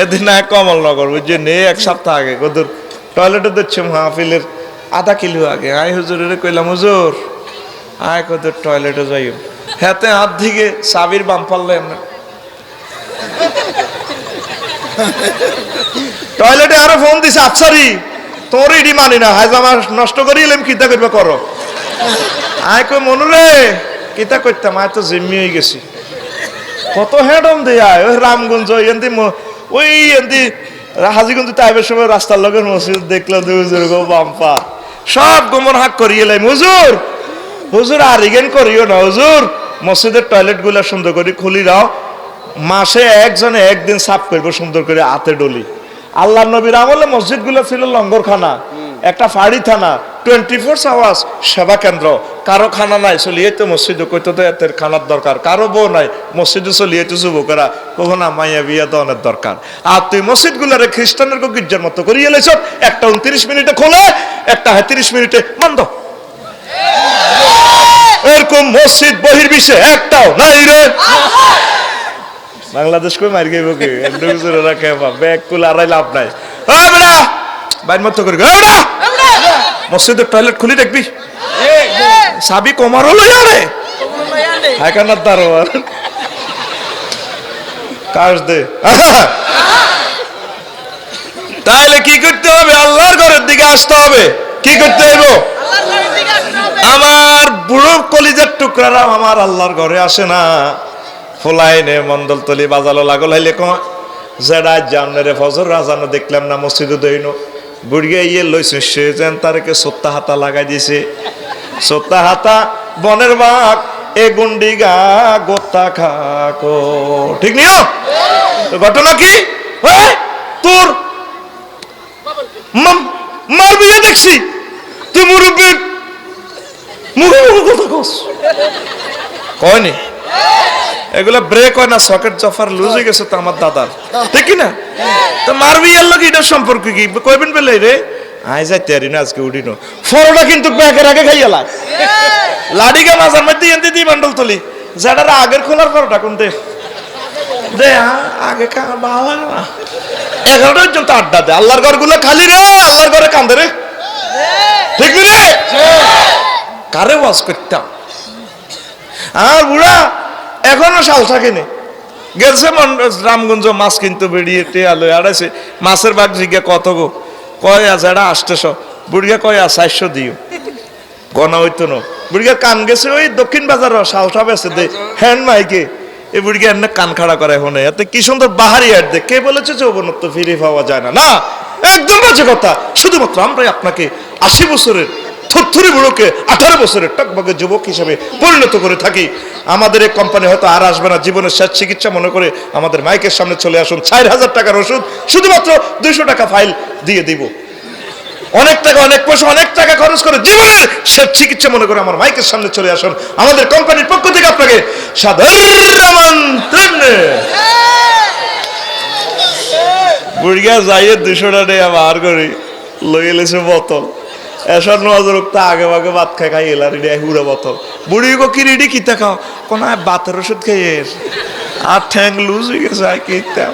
এদিন কমলনগর বুঝছে নে 1 সপ্তাহ আগে কদুর টয়লেটে দিচ্ছে মাহফিলের আধা কিলো আগে, আই হুজুরের কইলাম হুজুর আয় কদুর টয়লেটে যাইও, হেতে হাত দিকে সাবির বাম পারলেন না। টয়লেটে আরো ফোন দিছে, আফসারি তোর ইডি মানি না, হাজামা নষ্ট করি এলাম, কিতা করবে করো। আয় কই মনুরে কিতা করতাম, আয় তো জিম্মি হয়ে গেছি। কত হেডম দিয়ে আয় ওই রামগঞ্জ এনদি, ওই এনদি হাজিগঞ্জ টাইপের সময় রাস্তার লগের মসজিদ দেখলাম বাম্পা সব গোমর হাক করিয়ে এলাম। হুজুর হুজুর আর ইগেন করিও না হুজুর, মসজিদের টয়লেট গুলা সুন্দর করে খুলি দাও, মাসে একজনে একদিন সাফ করবো সুন্দর করে হাতে ডলি। আল্লাহ নবীর আমলে মসজিদ গুলো ছিল লঙ্গরখানা, একটা ফাড়ি থানা, 24 আওয়ার্স সেবা কেন্দ্র। কারো খানা নাই চলিয়ে তো মসজিদ কইতো তো এতের খানার দরকার, কারো বউ নাই মসজিদে চলিয়ে তো যুবকেরা কখনো মাইয়া বিয়া দনের দরকার। আর তুই মসজিদ গুলারে খ্রিস্টানের গির্জার মতো করিয়ে এলেছ, একটা 29 মিনিটে খোলে, একটা 30 মিনিটে বন্ধ। এরকম মসজিদ বহির্বিশ্বে একটাও নাই রে। বাংলাদেশ কই মার গেব কে এন্ডুজুরে রাখে ব্যাগ কুল আড়াই লাভ নাই। ও বেটা বাইর মত করে ও বেটা মসজিদের টয়লেট খুলি দেখবি, সাবি কোমারও লই আরে হাইকানার দারোয়ার কাজ দে। তাইলে কি করতে হবে? আল্লাহর ঘরের দিকে আসতে হবে। কি করতে হইব? আমার বুড়ো কলিজার টুকরারা আমার আল্লাহর ঘরে আসে না, ফোলাইনে মন্ডলতলি বাজালো লাগল হইলে যেটা জানরে ফজর রাজানো দেখলাম না মসজিদে দইনো বুড়িয়ে ইয়ে লইছে সে যেন তারকে সত্তা হাতা লাগাই দিছে। সত্তা হাতা বনের বাঘ এ গুন্ডি গা গোত্তা খাকো, ঠিক নিও। ঘটনা কি? তোর মার বিয়ে দেখছি, তুই মুরব্বী মুখে মুখে কথা কস কয়নি। এগুলা ব্রেক হয় না, সকেট জফার লুজ হয়ে গেছে তো আমার দাদার, ঠিক না? তো মারবি এর লোক এটার সম্পর্ক কি কইবেন বেলে রে? আই যাইতে আরি না আজকে উঠিনো ফরোটা কিন্তু ব্যাগের আগে খাইয়ালা লাডিগা মাজার মধ্যে এনতে দি বান্ডল তলি যেটার আগের খোলার পরোটা কোনতে দে আগে কা ভালো লাগে না। 11টা পর্যন্ত আড্ডা দে, আল্লাহর ঘরগুলো খালি রে, আল্লাহর ঘরে কান্দে রে, ঠিক রে? কারে ওয়াজ করতাম আর বুড়া এখনো সালসা কিনে গেছে রামগঞ্জ মাছ কিন্তু বেরিয়ে টেয়ালো আড়াইছে মাছের বাগ জিজ্ঞা কত গো, কয় 1000 800 বুড়িয়া কয় 400 দিও গনা হইতো না বুড়িয়া কান গেছে ওই দক্ষিণ বাজার শালটা বেছে দে হ্যান্ড মাইকে এই বুড়িয়া এনে কান খাড়া করে এখন এতে কি সুন্দর বাহারি অ্যাড দে কে বলেছে যৌবনত্ব ফিরে পাওয়া যায় না না একদম বাজে কথা শুধুমাত্র আমরাই আপনাকে 80 বছরের থরথরে বুড়োকে 18 বছরের টকবগে যুবক হিসেবে পরিণত করে থাকি আমাদের এই কোম্পানি হয়তো আর আসবে না জীবনের শেষ চিকিৎসা মনে করে আমাদের মাইকের সামনে চলে আসুন 4000 টাকার ওষুধ শুধুমাত্র 200 টাকা ফাইল দিয়ে দিব অনেক টাকা অনেক পয়সা অনেক টাকা খরচ করে জীবনের শেষ চিকিৎসা মনে করে আমার মাইকের সামনে চলে আসুন আমাদের কোম্পানির পক্ষ থেকে আপনাকে সাধারণ আমন্ত্রণ বুড়িয়া যাইয়ে 200 টাকা আবার করি লই এলেছে বোতল এসব নজর তা আগে আগে ভাত খাই এলার হুড়া বোতল বুড়ি গো কি রেডি কিতা খাও কোন বাতের ওষুধ খেয়ে আর ঠ্যাং লুজ হয়ে গেছে আর কিতাম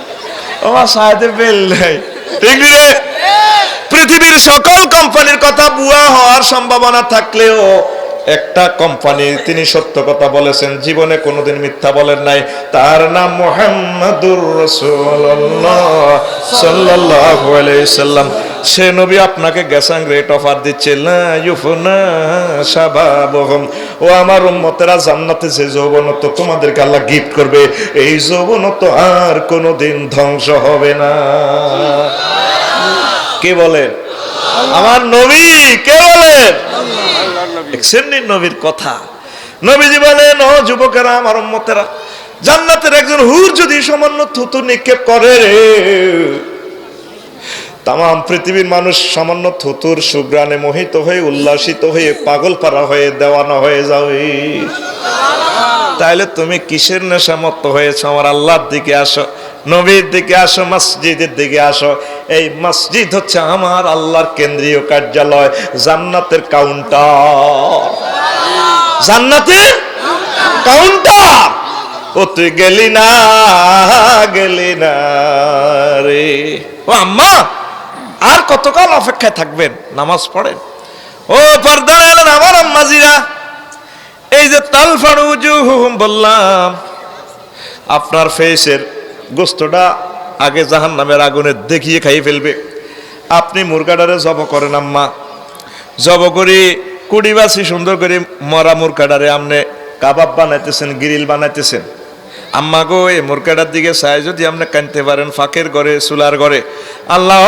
ও সাথে বেল নাই ঠিক রে পৃথিবীর সকল কোম্পানির কথা বুয়া হওয়ার সম্ভাবনা থাকলেও একটা কোম্পানি তিনি সত্য কথা বলেছেন জীবনে কোনোদিন মিথ্যা বলেন নাই তার নাম মুহাম্মাদুর রাসূলুল্লাহ সাল্লাল্লাহু আলাইহি সাল্লাম সে নবী আপনাকে গ্যাসাং রেট অফার দিচ্ছে লা ইউফনা শাবাবুহুম ও আমার উম্মতেরা জান্নাতে যে যৌবনত্ব তোমাদেরকে আল্লাহ গিফট করবে এই যৌবনত্ব আর কোনোদিন ধ্বংস হবে না কে বলেন আমার নবী কে বলেন একসেন্ডিন নবীর কথা নবীজি বলেন ও যুবকেরা আমার উম্মতেরা জান্নাতের একজন হুর যদি সামান্য থুতু নিক্ষেপ করে তাম পৃথিবীর মানুষ সামান্য থুতুর সুগ্রানে মোহিত হয়ে উল্লাসিত হয়ে পাগল পারা হয়ে দেওয়ানা হয়ে যাবে তাইলে তুমি কিসের নেশামত্ত হয়েছ আমার আল্লাহর দিকে আসো নবীর দিকে আসো মসজিদের দিকে আসো এই মসজিদ হচ্ছে আমার আল্লাহর কেন্দ্রীয় কার্যালয় জান্নাতের কাউন্টার জান্নাতের কাউন্টার ও তুই গেলি না রে ও আম্মা আর কতকাল অপেক্ষায় থাকবেন নামাজ পড়েন ও পর্দা এলেন আমার আম্মাজিরা এই যে তালফারুজুহুম বললাম আপনার ফেসের গোস্তটা আগে জাহান্নামের আগুনে দেখিয়ে খাইয়ে ফেলবে আপনি মুরগাডারে জব করেন আম্মা জব করে কুড়িবাসি সুন্দর করে মরা মুরগাডারে আপনি কাবাব বানাইতেছেন গ্রিল বানাইতেছেন আম্মা গো এই মুরগাডার দিকে চাই যদি আপনি কানতে পারেন ফাঁকের ঘরে চুলার ঘরে আল্লাহ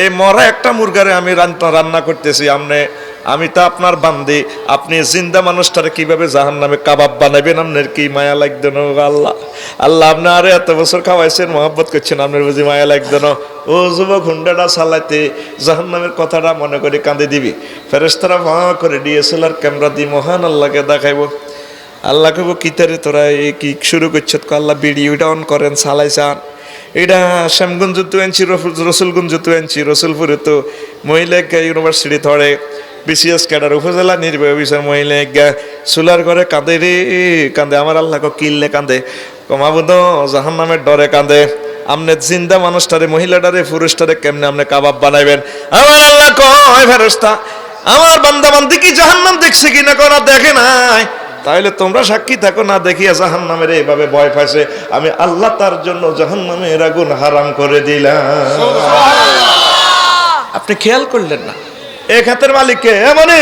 এই মরা একটা মুরগারে আমি রান্না করতেছি আমি তো আপনার বান্দি আপনি জিন্দা মানুষটারে কিভাবে জাহান্নামে কাবাব বানাবেন আপনার কি মায়া লাগতো না আল্লাহ আল্লাহ আপনি আরে এত বছর খাওয়াইছেন মহব্বত করছেন আপনার বুঝি মায়া লাগতো না ও যুবক হুন্ডাটা চালাইতে জাহান্নামের কথাটা মনে করে কাঁদে দিবি ফেরেশতারা ভাঁ করে ডিএসএলআর ক্যামেরা দিয়ে মহান আল্লাহকে দেখাইব আল্লাহ কব কিতারে তোরা এই কি শুরু করছ আল্লাহ ভিডিওটা অন করেন চালাই চান এটা শ্যামগঞ্জ তো আনছি রসুলগঞ্জ তো আনছি রসুলপুরে তো মহিলা ইউনিভার্সিটি ধরে বিসিএস ক্যাডার উপজেলা নির্বাহী অফিসার মহিলা চুলার ঘরে কাঁদে রে কাঁদে আমার আল্লাহ কিল্লে কাঁদে কমাবুদ জাহান্নামের ডরে কাঁদে আমনে জিন্দা মানুষটারে মহিলাটারে পুরুষটারে কেমনে আপনি কাবাব বানাইবেন আমার আল্লাহ কয় ফেরেশতা আমার বান্দা বান্দি কি জাহান্নাম দেখছে কিনা কোনা দেখে নাই তাহলে তোমরা সাক্ষী থাকো না দেখিয়া জাহান্নামের এইভাবে ভয় পাইছে আমি আল্লাহ তার জন্য জাহান্নামের আগুন হারাম করে দিলাম আপনি খেয়াল করলেন না এক হাতের মালিককে মানে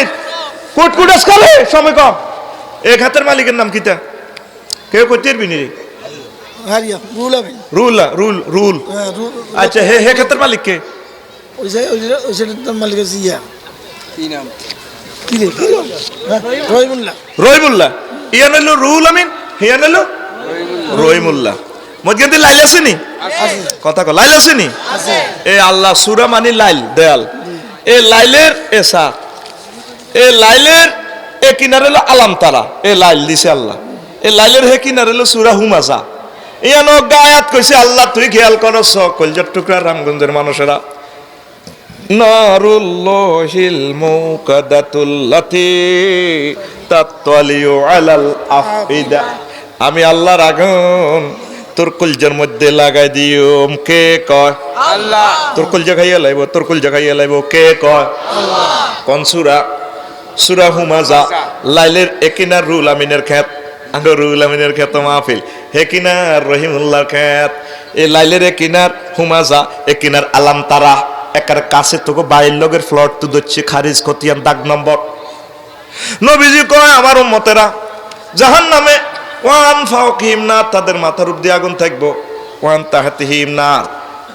কুটকুটাস খালে সময় কম এক হাতের মালিকের নাম কিতা কেউ করতে পারবি নি রুল আচ্ছা হে হে হাতের মালিক কে রহিমুল্লাহ ইয়ান হলো রুহুল আমিন হিয়ান হলো রহিমুল্লাহ মধ্যে লাইল আছে নি কথা কো লাইল আছে নি এই আল্লাহ সূরা মানি লাইল দেয়াল এই লাইলের এসা এই লাইলের এ কিনারে হলো আলাম তারা এই লাইল দিছে আল্লাহ এই লাইলের হে কিনারে হলো সূরা হুমাজা ইয়ানো গায়াত কইছে আল্লাহ তুই খেয়াল করছ কলজার টুকরা রামগঞ্জের মানুষেরা নারুল্লাহিল মুকাদাতুল্লাতি তাতলিউ আলাল আফিদা আমি আল্লাহর আগুন তোর কলজার মধ্যে লাগাই দিওম কে কয় আল্লাহ তোর কলজা খাইয়া লাইব তোর কলজা খাইয়া লাইব কে কয় আল্লাহ কোন সূরা সূরা হুমাজা লাইলের একিনার রুল আমিনের খেত আঙ্গ রুল আমিনের খেত মাহফিল হেকিনার রহিমুল্লাহর খেত এই লাইলের একিনার হুমাজা একিনার আলাম তারা একার কাছে তোকে বাইরের লোকের ফ্লট তো দচ্ছে খারিজ খতিয়ান দাগ নম্বর। নবীজি কয় আমার উম্মতেরা জাহান্নামে ওয়ান ফাওকিহিম নার, তাদের মাথার উপর দিয়ে আগুন থাকবো, ওয়ান তাহতিহিম নার,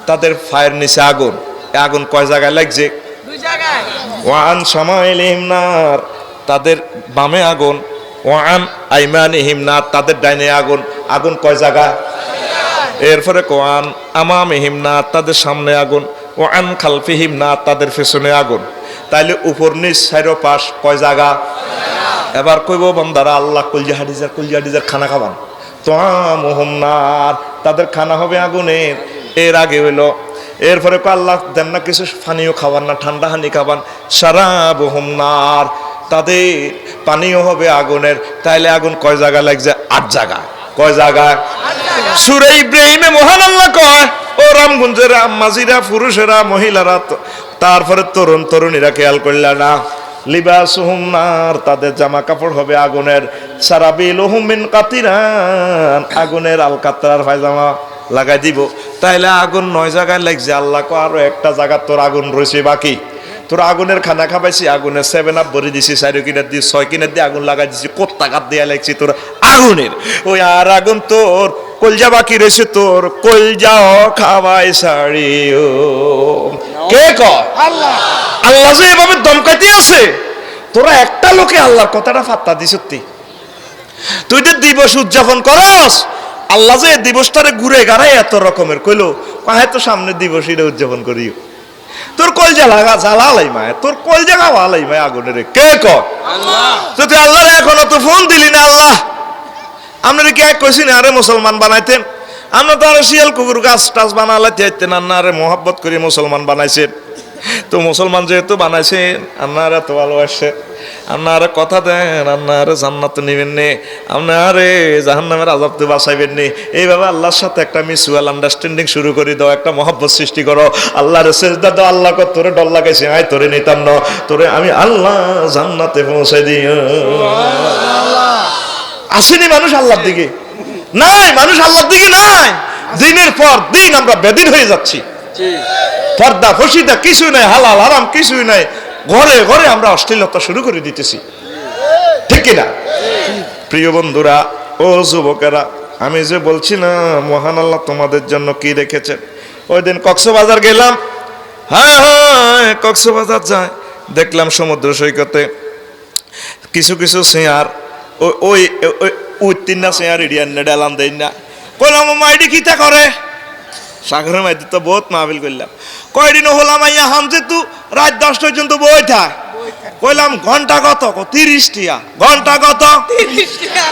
তাদের পায়ের নিচে আগুন। এই আগুন কয় জায়গায় লাগছে? দুই জায়গায়। ওয়ান শামাইলিহিম নার, তাদের বামে আগুন, ওয়ান আইমানিহিম নার, তাদের ডাইনে আগুন। আগুন কয় জায়গা? এরপরে কোয়ান আমামিহিম নার, তাদের সামনে আগুন, ওয়ান খালফিহিম নার, তাদের পেছনে আগুন। তাইলে উপর নিচ চারো পাশ কয় জায়গা? এবার কইব বান্দারা আল্লাহ কলজা হাডিজার খানা খাবান, তোয়ামুহুম নার, তাদের খানা হবে আগুনের। এর আগে হইলো এরপরে আল্লাহ দেন না কিছু পানীয় খাবার না, ঠান্ডা হানি খাবান, শারাবুহুম নার, তাদের পানীয় হবে আগুনের। তাইলে আগুন কয় জায়গা লাগছে? 8 জায়গা। কয় জায়গা? সূরা ইব্রাহিমে মহান আল্লাহ কয়, ও রামগঞ্জের আম্মাজিরা, পুরুষেরা, মহিলারা, তারপরে তরুণ তরুণীরা খেয়াল করলা না, লিবাসুহুম নার, তাদের জামা কাপড় হবে আগুনের, সারাবিলুহুম মিন কাতিরান, আগুনের আলকাতরার পায়জামা লাগাই দিব। তাইলে আগুন 9 জায়গায় লাগছে। আল্লাহ কো আরো একটা জায়গা তোর আগুন রয়েছে বাকি। তোর আগুনের খানা খাবাইছি, আগুনের 7 আপ ভরে দিছি, 4 কিনার দিয়ে 6 কিনার দিয়ে আগুন লাগাই দিছি, কোত্তা কাট দিয়ে লাগছি তোর আগুনের। ওই আর আগুন তোর কলজা বাকি রয়েছে, তোর কলজাও খাওয়াই সারিও। কে কয়? আল্লাহ। আল্লাহ যে এভাবে দমকাইতে আছে, তোরা একটা লোকে আল্লাহর কথাটা ফাত্তা দিস। তুই যে দিবস উদযাপন করস, আল্লাহ যে দিবসটারে ঘুরে গাড়াই এত রকমের কইলো, কাহে তো সামনের দিবস এটা উদযাপন করিও। তোর কলজা লাগা জ্বালালাই মায়, তোর কলজা খাওয়ালাই মায় আগুনের। কে কয়? আল্লাহ। তো তুই আল্লাহরে এখনো তো ফোন দিলি না। আল্লাহ আপনারা কি এক কইছি না আরে মুসলমান বানাইতেন? আমরা তো আরে শিয়াল কুকুর গাছ টাছ বানালাইতে চাইতেন, আন্না আরে মোহাব্বত করে মুসলমান বানাইছেন। তো মুসলমান যেহেতু বানাইছেন, আপনারা তো ভালোবাসে, আপনারা কথা দেন, আপনারা জান্নাত নিবেন নে, আপনারে জাহান্নামের আযাব তো বাঁচাইবেন নে। এইভাবে আল্লাহর সাথে একটা মিউচুয়াল আন্ডারস্ট্যান্ডিং শুরু করে দাও, একটা মহব্বত সৃষ্টি করো। আল্লাহর সেজদা দাও, আল্লাহ কত তোরে ডর লাগাইছে, আয় তোরে নিতাম না, তোরে আমি আল্লাহ জান্নাতে পৌঁছাই দিও। আসেনি মানুষ আল্লাহর দিকে? নাই, মানুষ আল্লাহর দিকে নাই। দিনের পর দিন আমরা বেদিন হয়ে যাচ্ছি। পর্দা ফসিদা কিছুই নাই, হালাল হারাম কিছুই নাই, ঘরে ঘরে আমরা অশ্লীলতা শুরু করে দিতেছি, ঠিক কিনা? প্রিয় বন্ধুরা ও যুবকেরা, আমি যে বলছি না মহান আল্লাহ তোমাদের জন্য কি রেখেছেন। ওই দিন কক্সবাজার গেলাম, হ্যাঁ হ্যাঁ কক্সবাজার যায়, দেখলাম সমুদ্র সৈকতে কিছু কিছু চেয়ার, ওই ওই 3টা চেয়ার ইডিয়ান ডালান দেন না। কইলাম মাইডি কিতা করে? সাগরের মাইদি তো বহুত মাহফিল করলাম, কয়দিন হলাম আইয়া হামছে তু রাত 10 পর্যন্ত বই থাক। কইলাম ঘন্টা কত? 30 টিয়া। ঘন্টা কত? 30 টাকা।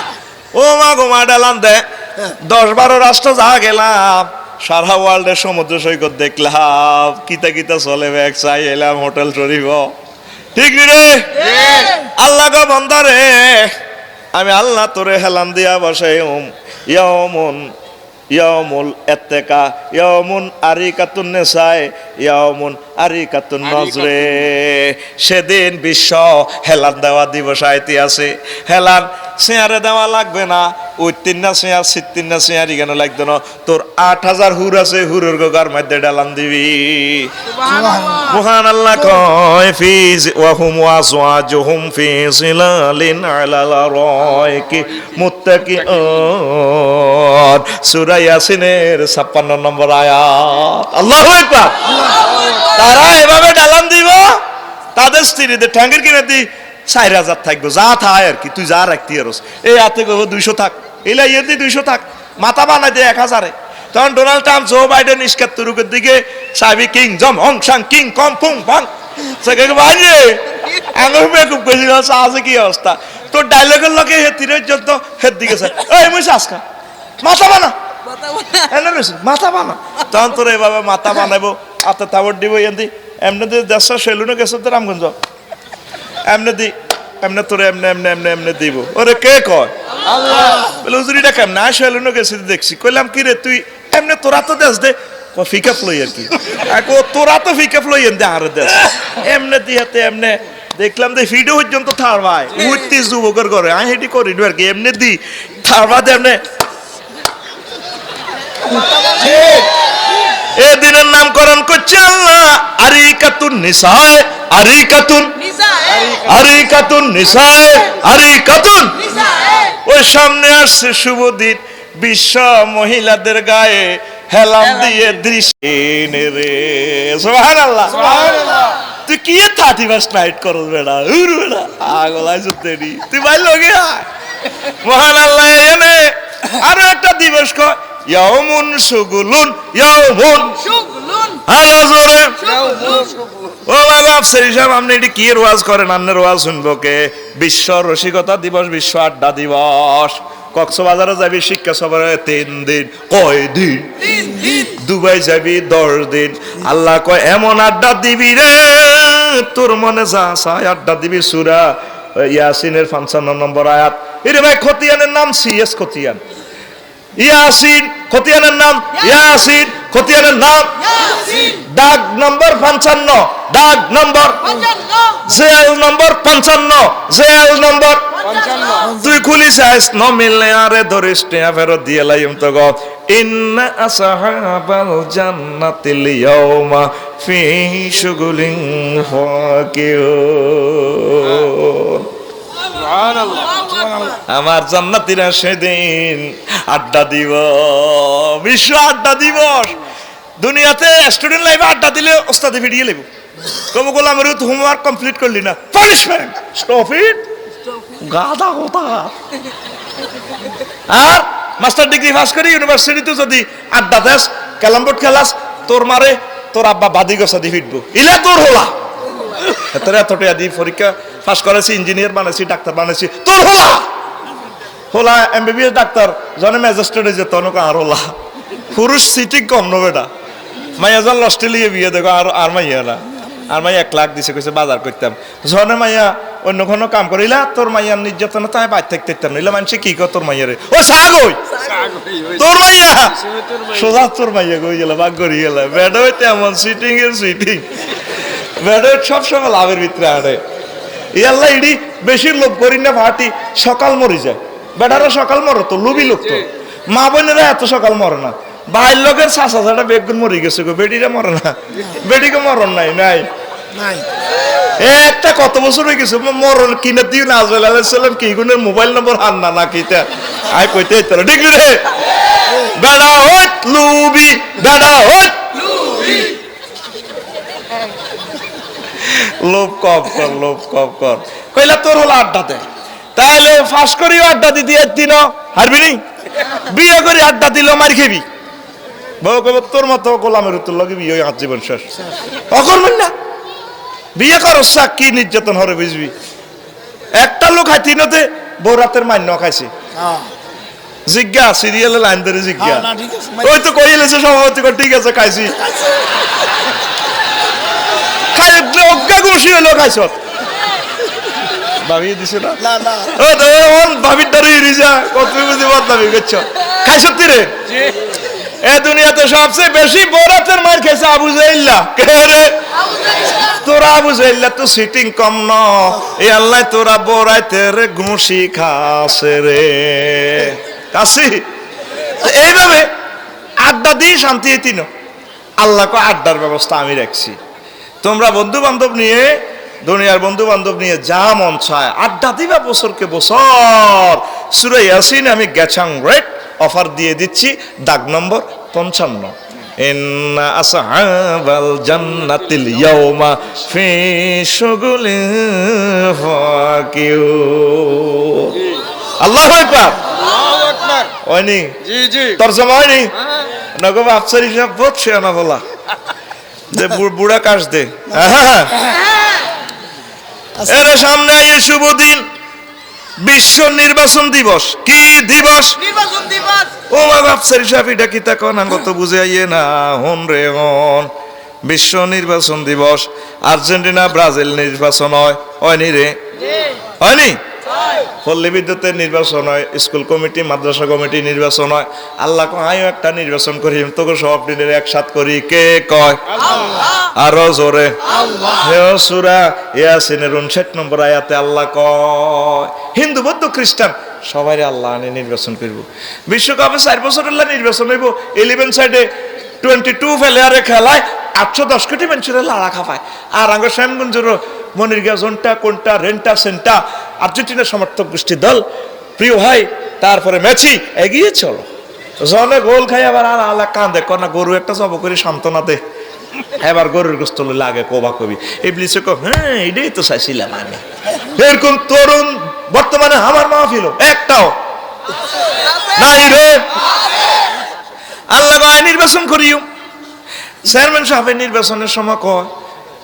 ও মা গো মা ডালান দে 10-12 রাষ্ট্র যা গেলাম, সারা ওয়ার্ল্ডের সমুদ্র সৈকত দেখলাম, কিতা কিতা চলে ব্যাগ চাই এলাম হোটেল শরীফ, ঠিক নি রে? আল্লাহ গো বান্দা রে, আমি আল্লাহ তোরে হেলান দিয়া বসাই ইয়াউমুন ইয়াউমুল ইত্তেকা, ইয়াউমুন আরিকাতুন নিসাই, ইয়াউমুন আরিকাতুন নজরে। সেদিন বিশ্ব হেলান দেওয়া দিবস আইতে আছে। হেলান চেয়ারে দেওয়া লাগবে না, ওই 3টা চেয়ার 3টা চেয়ারই কেন লাগবে না? তোর 8000 হুর আছে, হুরের গোগার মধ্যে ডালান দিবি। মহান আল্লাহ কয় ফিজ ওয়াহুম ওয়াজওয়াজুহুম ফি জিলালিন আলাল আরাইকি মুত্তাকিউন। সূরা ইয়াসিনের 56 নম্বর আয়াত। আল্লাহু আকবার। তারা এভাবে ডালান দিব, তাদের স্ত্রীদের ঠ্যাঙ্গের কিনে দি 4000 থাকবো, যা থায় আর কি, তুই যা রাখতি আরস। এই হাতে কইব 200 থাক, এলা ইয়ে দি 200 থাক, মাথা বানাই দে 1000-এ। তখন ডোনাল্ড ট্রাম্প জো বাইডেন ইস্কাত তুরুকের দিকে সাবি কিং জম হং সাং কিং কম ফুং ফাং সেকে বাইরে আঙুল বেকুব কইছিল আছে কি অবস্থা। তোর ডায়লগের লগে হে তীরের যত হের দিকে স্যার এই মুই আজকা মাথা বানা এনে রইছে মাথা বানা। তখন তোর এভাবে মাথা বানাইবো, হাতে তাবড় দিব, এমনি এমনি দিয়ে 150 সেলুনে গেছে তো রামগঞ্জ, এমনি দি এমনি তোরে এমনি এমনি এমনি এমনি দিব। ওরে কে কয়? আল্লাহ। বলে হুজুরিটা কেমন? না সেলুনে গেছি দেখছি। কইলাম কি রে তুই এমনি তোরা তো দেশ দে ফিকা ফ্লই আর কি, তোরা তো ফিকা ফ্লই এন দে আর দেশ এমনি দিহাতে এমনি দেখলাম যে ভিডিও পর্যন্ত থার ভাই উঠতে যুবকের ঘরে আমি হেঁটি করি আর কি, এমনি দি থার বাদ এমনি এই দিনের নামকরণ করছে আল্লাহ আরিকাতুন নিসায়, আরিকাতুন আরিকাতুন নিসায়, আরিকাতুন। ওই সামনে আসছে শুভ দিন, বিশ্ব মহিলাদের গায়ে হেলাম দিয়ে দৃশ্য রে। সুবহানাল্লাহ। তুই কি 31 নাইট করস বেড়া, উর বেড়া আগলাই জুতেরি তুই ভাই লগে আয়। মহান আল্লাহ এনে আরো একটা দিবস কয় ইয়াউমুন শুগুলুন, ইয়াউমুন শুগুলুন, আল্লাহ জোরে। শুগুলুন। ও বাবা আফসারি সাহেব, আপনি এটি কি ওয়াজ করেন? আপনার ওয়াজ শুনবো কে? বিশ্ব রসিকতা দিবস, বিশ্ব আড্ডা দিবস। কক্সবাজারে যাবি শিক্ষা সফরে 3 দিন। কয় দিন? 3 দিন। দুবাই যাবি 10 দিন। আল্লাহ কয় এমন আড্ডা দিবি রে, তোর মনে যা চায় আড্ডা দিবি। সূরা ইয়াসিনের 55 নম্বর আয়াত। এরে ভাই খতিয়ানের নাম সিএস খতিয়ান, ইয়াসিন খতিয়ানের নাম ইয়াসিন, খতিয়ানের নাম ইয়াসিন। দাগ নম্বর 55, দাগ নম্বর 55, জেল নম্বর 55, জেল নম্বর 55। তুই খুলিস আইস ন মিললে আরে ধরিস টিয়া ফেরত দিয়ে লাইম তো গো। ইন্না আসহাবাল জান্নাতিল ইয়াউমা ফি শুগুলিন ফাকিহুন। আমার জান্নাতীরা সেদিন আড্ডা দিব, বিশ্ব আড্ডা দিবস। দুনিয়াতে স্টুডেন্ট লাইফে আড্ডা দিলে ওস্তাদে ভিড়িয়ে লেব, কবো গোলাম তুই হোমওয়ার্ক কমপ্লিট করলি না, পানিশমেন্ট, স্টপ ইট, গাদা কথা। আর মাস্টার ডিগ্রি পাস করি ইউনিভার্সিটিতে যদি আড্ডা দেস, ক্যালাম বোর্ড খেলাস, তোর মারে তোর আব্বা বাদি গসা দি ফিটবো, ইলা তোর হোলা এতটা এতটা দি পরীক্ষা পাস করেছি, ইঞ্জিনিয়ার বানাইছি, ডাক্তার বানাইছি, তোর হোলা হোলা এমবিবিএস ডাক্তার জনে ম্যাজিস্ট্রেট হয়েছে তনক আর হোলা। পুরুষ সিটিং কম নবেটা, মাইয়া জন অস্ট্রেলিয়া বিয়ে দেখো আর মাইয়া না, আর মাইয়া 1 লাখ দিছে, কইছে বাজার করতাম। জনে মাইয়া অন্য কোনো কাম করিলা, তোর মাইয়ার নির্যাতনে তাই বাইর থাকতে ইতাম নিলে মানুষ কি কর তোর মাইয়ারে, ও সাগই তোর মাইয়া, সোজা তোর মাইয়া কই গেল বাগ করি গেল। বেড হইতে এমন সিটিং এর সিটিং, বেড সবসময় লাভের ভিতরে আড়ে। ইয়াল্লা ইডি বেশি লোভ করি না, ভাটি সকাল মরি যায়। বেটারা সকাল মরে তো লোভী লোক তো, মা বোনেরা এত সকাল মরে না। ভাইয়ের লোকের চাষা চাটা বেগুন মরে গেছে গো, বেটিরা মরে না, বেটিকে মরণ নাই নাই নাই। একটা কত বছর হয়ে গেছে মরণ কিনে দিও না। আজরাইল আলাইহিস সালাম কি গুনের মোবাইল নম্বর হান না নাকি তা আই কইতে তোরা ঠিক রে বেড়া হট লুবি, বেড়া হট লুবি। লোভ কম কর, লোভ কম কর। কইলা তোর হলো আড্ডাতে, তাইলে ফাঁস করিও আড্ডা দিতে একদিন হারবি নি, বিয়ে করে আড্ডা দিল মার খেবি। বউ কব তোর মতো গোলামের উত্তর লগে বিয়ে আজ জীবন শেষ, অকরবেন না। বিয়ে করস কি নির্যাতন হরে বুঝবি। একটা লোক খাই তিনতে বউ রাতের মান্য খাইছে, জিজ্ঞা সিরিয়ালে লাইন ধরে জিজ্ঞা, না, ঠিক আছে। ওই তো কইলেছে সভাপতি ঠিক আছে খাইছি, খাই অজ্ঞা ঘুষি হইলো খাইছ ভাবিয়ে দিছে না, না না ও তো ওন ভাবির দাঁড়িয়ে রিজা কত বুঝি বদলামি করছ খাইছ রে। এ দুনিয়াতে সবচেয়ে বেশি বরাতের মার খেয়েছে আবু জাইল্লা। কে রে? তোরা আবু জাইল্লা তো সিটিং কম ন, এ আল্লাহ তোরা বরাইতে রে ঘুষি খাসে রে কাশি। এইভাবে আড্ডা দিয়ে শান্তি হইতি না। আল্লাহ কো আড্ডার ব্যবস্থা আমি রাখছি, তোমরা বন্ধু বান্ধব নিয়ে, দুনিয়ার বন্ধু বান্ধব নিয়ে যা মন চায় আড্ডা দিবা বছরকে বছর। সূরা ইয়াসিন আমি গ্যাচাং রেট অফার দিয়ে দিচ্ছি, দাগ নম্বর 55। ইন্না আসহাবাল জান্নাতিল ইয়াউমা ফি শুগুলিন ফাকিহুন। আল্লাহু আকবার। আল্লাহু আকবার। হয়নি? জি জি। তরজমা হয়নি? নগব আফসারি সাহেব বহুত শেয়ানা বলা যে বুড়া কাশ দে। এর সামনে আইয়ে শুভ দিন, বিশ্ব নির্বাচন দিবস। কি দিবস? নির্বাচন দিবস। ও বাবা আফসারি সাহেব এটা কি তা কোন গত বুঝে আইয়ে না, হন রে হন। বিশ্ব নির্বাচন দিবস, আর্জেন্টিনা ব্রাজিল নির্বাচন হয়নি রে? হয়নি? পল্লী বিদ্যুতের নির্বাচন হয়, স্কুল কমিটি মাদ্রাসা কমিটি নির্বাচন হয়। আল্লাহ কয় আমিও একটা নির্বাচন করি, তোকে সব দিনের একসাথ করি। কে কয়? আরো জোরে। সূরা ইয়াসিনের 59 নম্বর আয়াতে আল্লাহ কয় হিন্দু বৌদ্ধ খ্রিস্টান সবাই আল্লাহ আনে নির্বাচন করব। বিশ্বকাপে 4 বছর আল্লাহ নির্বাচন হইব। 11 সাইডে 22 প্লেয়ারে খেলায় 810 কোটি মানুষের লাড়া খাপায়। আর আঙ্গ শ্যামগঞ্জের মনিরগা জোনটা কোনটা রেন্টা সেন্টা আর্জেন্টিনার সমর্থক গোষ্ঠী দল প্রিয় ভাই, তারপরে মেসি এগিয়ে চলো। জনে গোল খাই আবার আর আল্লাহ কান্দে কনা গরু একটা জব করে সান্ত্বনা দে। এবার গরুর গোস্ত লাগে কোবা কবি ইবলিসে কো হ্যাঁ এটাই তো চাইছিলাম আমি। এরকম তরুণ বর্তমানে আমার মাহফিল একটাও নাই রে। আল্লাহ আইন নির্বাচন করিও। চেয়ারম্যান সাহেবের নির্বাচনের সময়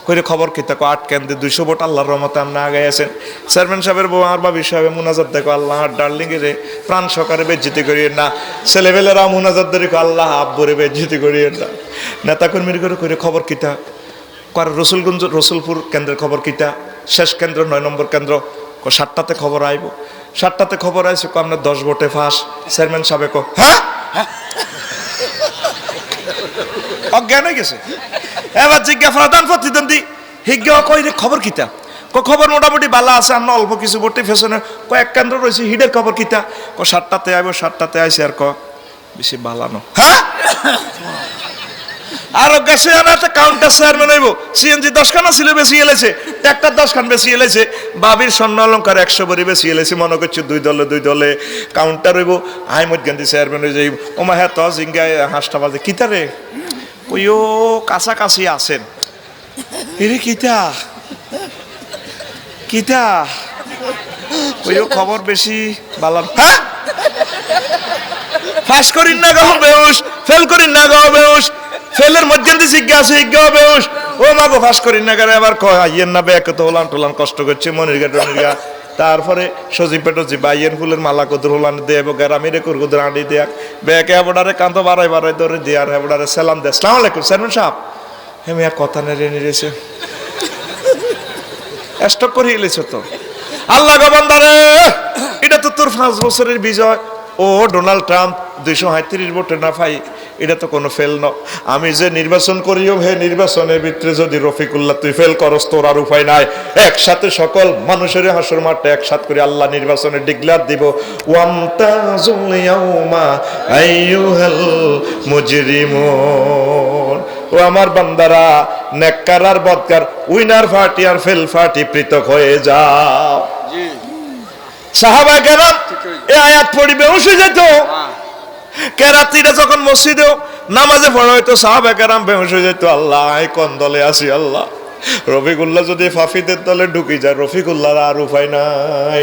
কই খবর কি তাকো 8 কেন্দ্রে 200 ভোট আল্লাহর রহমতে আমরা আগে আছেন। চেয়ারম্যান সাহেবের বউ আর বাবি সাহেব মুনাজাত দেখো আল্লাহ ডার্লিং রে প্রাণ সহকারে বেজ্জিতি করিয়েন না। ছেলেবেলেরা মুনাজাত ধরে আল্লাহ আব্বরে বেজ্জিতি করিয়েন না। নেতা কর্মীর করে খবর কিতা কর রসুলগঞ্জ রসুলপুর কেন্দ্রের খবর কিতা শেষ কেন্দ্র 9 নম্বর কেন্দ্র 7টাতে খবর আইব। 7টাতে খবর আইছে আমরা 10 ভোটে ফাঁস। চেয়ারম্যান সাহেব কো হ্যাঁ অজ্ঞান হয়ে গেছে। এবার জিজ্ঞাসা প্রধান প্রতিদ্বন্দ্বী হিজ্ঞ কই রে খবর কিতা খবর মোটামুটি ভালো আছে। আমরা অল্প কিছু ভোটে ফেশনে কয়েক কেন্দ্র রয়েছে হিডের খবর কিতা 7টাতে আইব। 7টাতে আইসে আর বেশি ভালানো হ্যাঁ আর গেছে একটা কাউন্টার চেয়ারম্যান হইব। সিএনজি 10 খানা ছিল বেশি এলেছে, ট্রাক্টর 10 খান বেশি এলেছে, বাবির স্বর্ণ অলঙ্কার 100 ভরি বেশি এলেছে। মনে করছে 2 দলে কাউন্টার হইব। আহমদ গান্ধী চেয়ারম্যান হয়ে যাইব। ওমা হ্যাঁ তো জিঙ্গায় 5টা বাজে কিতারে ওইও কাছাকাছি আছেন এরে কিতা কিতা ওইও খবর বেশি ভালো হ্যাঁ ফাঁস করিন না গাও বেউস ফেল করিন না গাও বেউস ফেলের মধ্যে জিজ্ঞাসা জিজ্ঞাসা বেউস ও মাগো ফাঁস করিন না করে আবার কয় আইয়েন না ব্যাগ তো হোলান টোলান কষ্ট করছে মনির গা। তারপরে সজি পেটো জি বাইয়ের ফুলের মালা কদর হোলান দেব গ্রামের কুরকুদর আঁটি দেয়া ব্যাগে হেবডারে কান্ত বাড়াই ধরে দেয়ার হেবডারে সালাম দে আসসালামু আলাইকুম চেয়ারম্যান সাহেব হেমি আর কথা নেড়ে নিয়েছে স্টক করে এলেছ তো আল্লাহ গবান্দারে এটা তো তোর 5 বছরের বিজয়। ও ডোনাল্ড ট্রাম্প 237 ভোটে না পাই এটা তো কোনো ফেল ন। আমি যে নির্বাচন করিও হে নির্বাচনের ভিতরে যদি রফিকুল্লাহ তুই ফেল করস তোর আর উপায় নাই। একসাথে সকল মানুষের হাসর মাঠে একসাথ করে আল্লাহ নির্বাচনে ডিক্লেয়ার দিব ওয়ামতাজুল ইয়াউমা আইয়ুহাল মুজরিমুন। ও আমার বান্দারা নেককার আর বদকার উইনার পার্টি আর ফেল পার্টি পৃথক হয়ে যাও। সাহাবায়ে কেরাম এই আয়াত পড়িবে বেহুশ হয়ে যেত। কেরাতিরা যখন মসজিদেও নামাজে পড়া হইতো সাহাবায়ে কেরাম বেহুশ হয়ে যেত। আল্লাহ কোন দলে আছি আল্লাহ। রফিকুল্লাহ যদি ফাফিদের দলে ঢুকি যায় রফিকুল্লাহর আর উপায় নাই।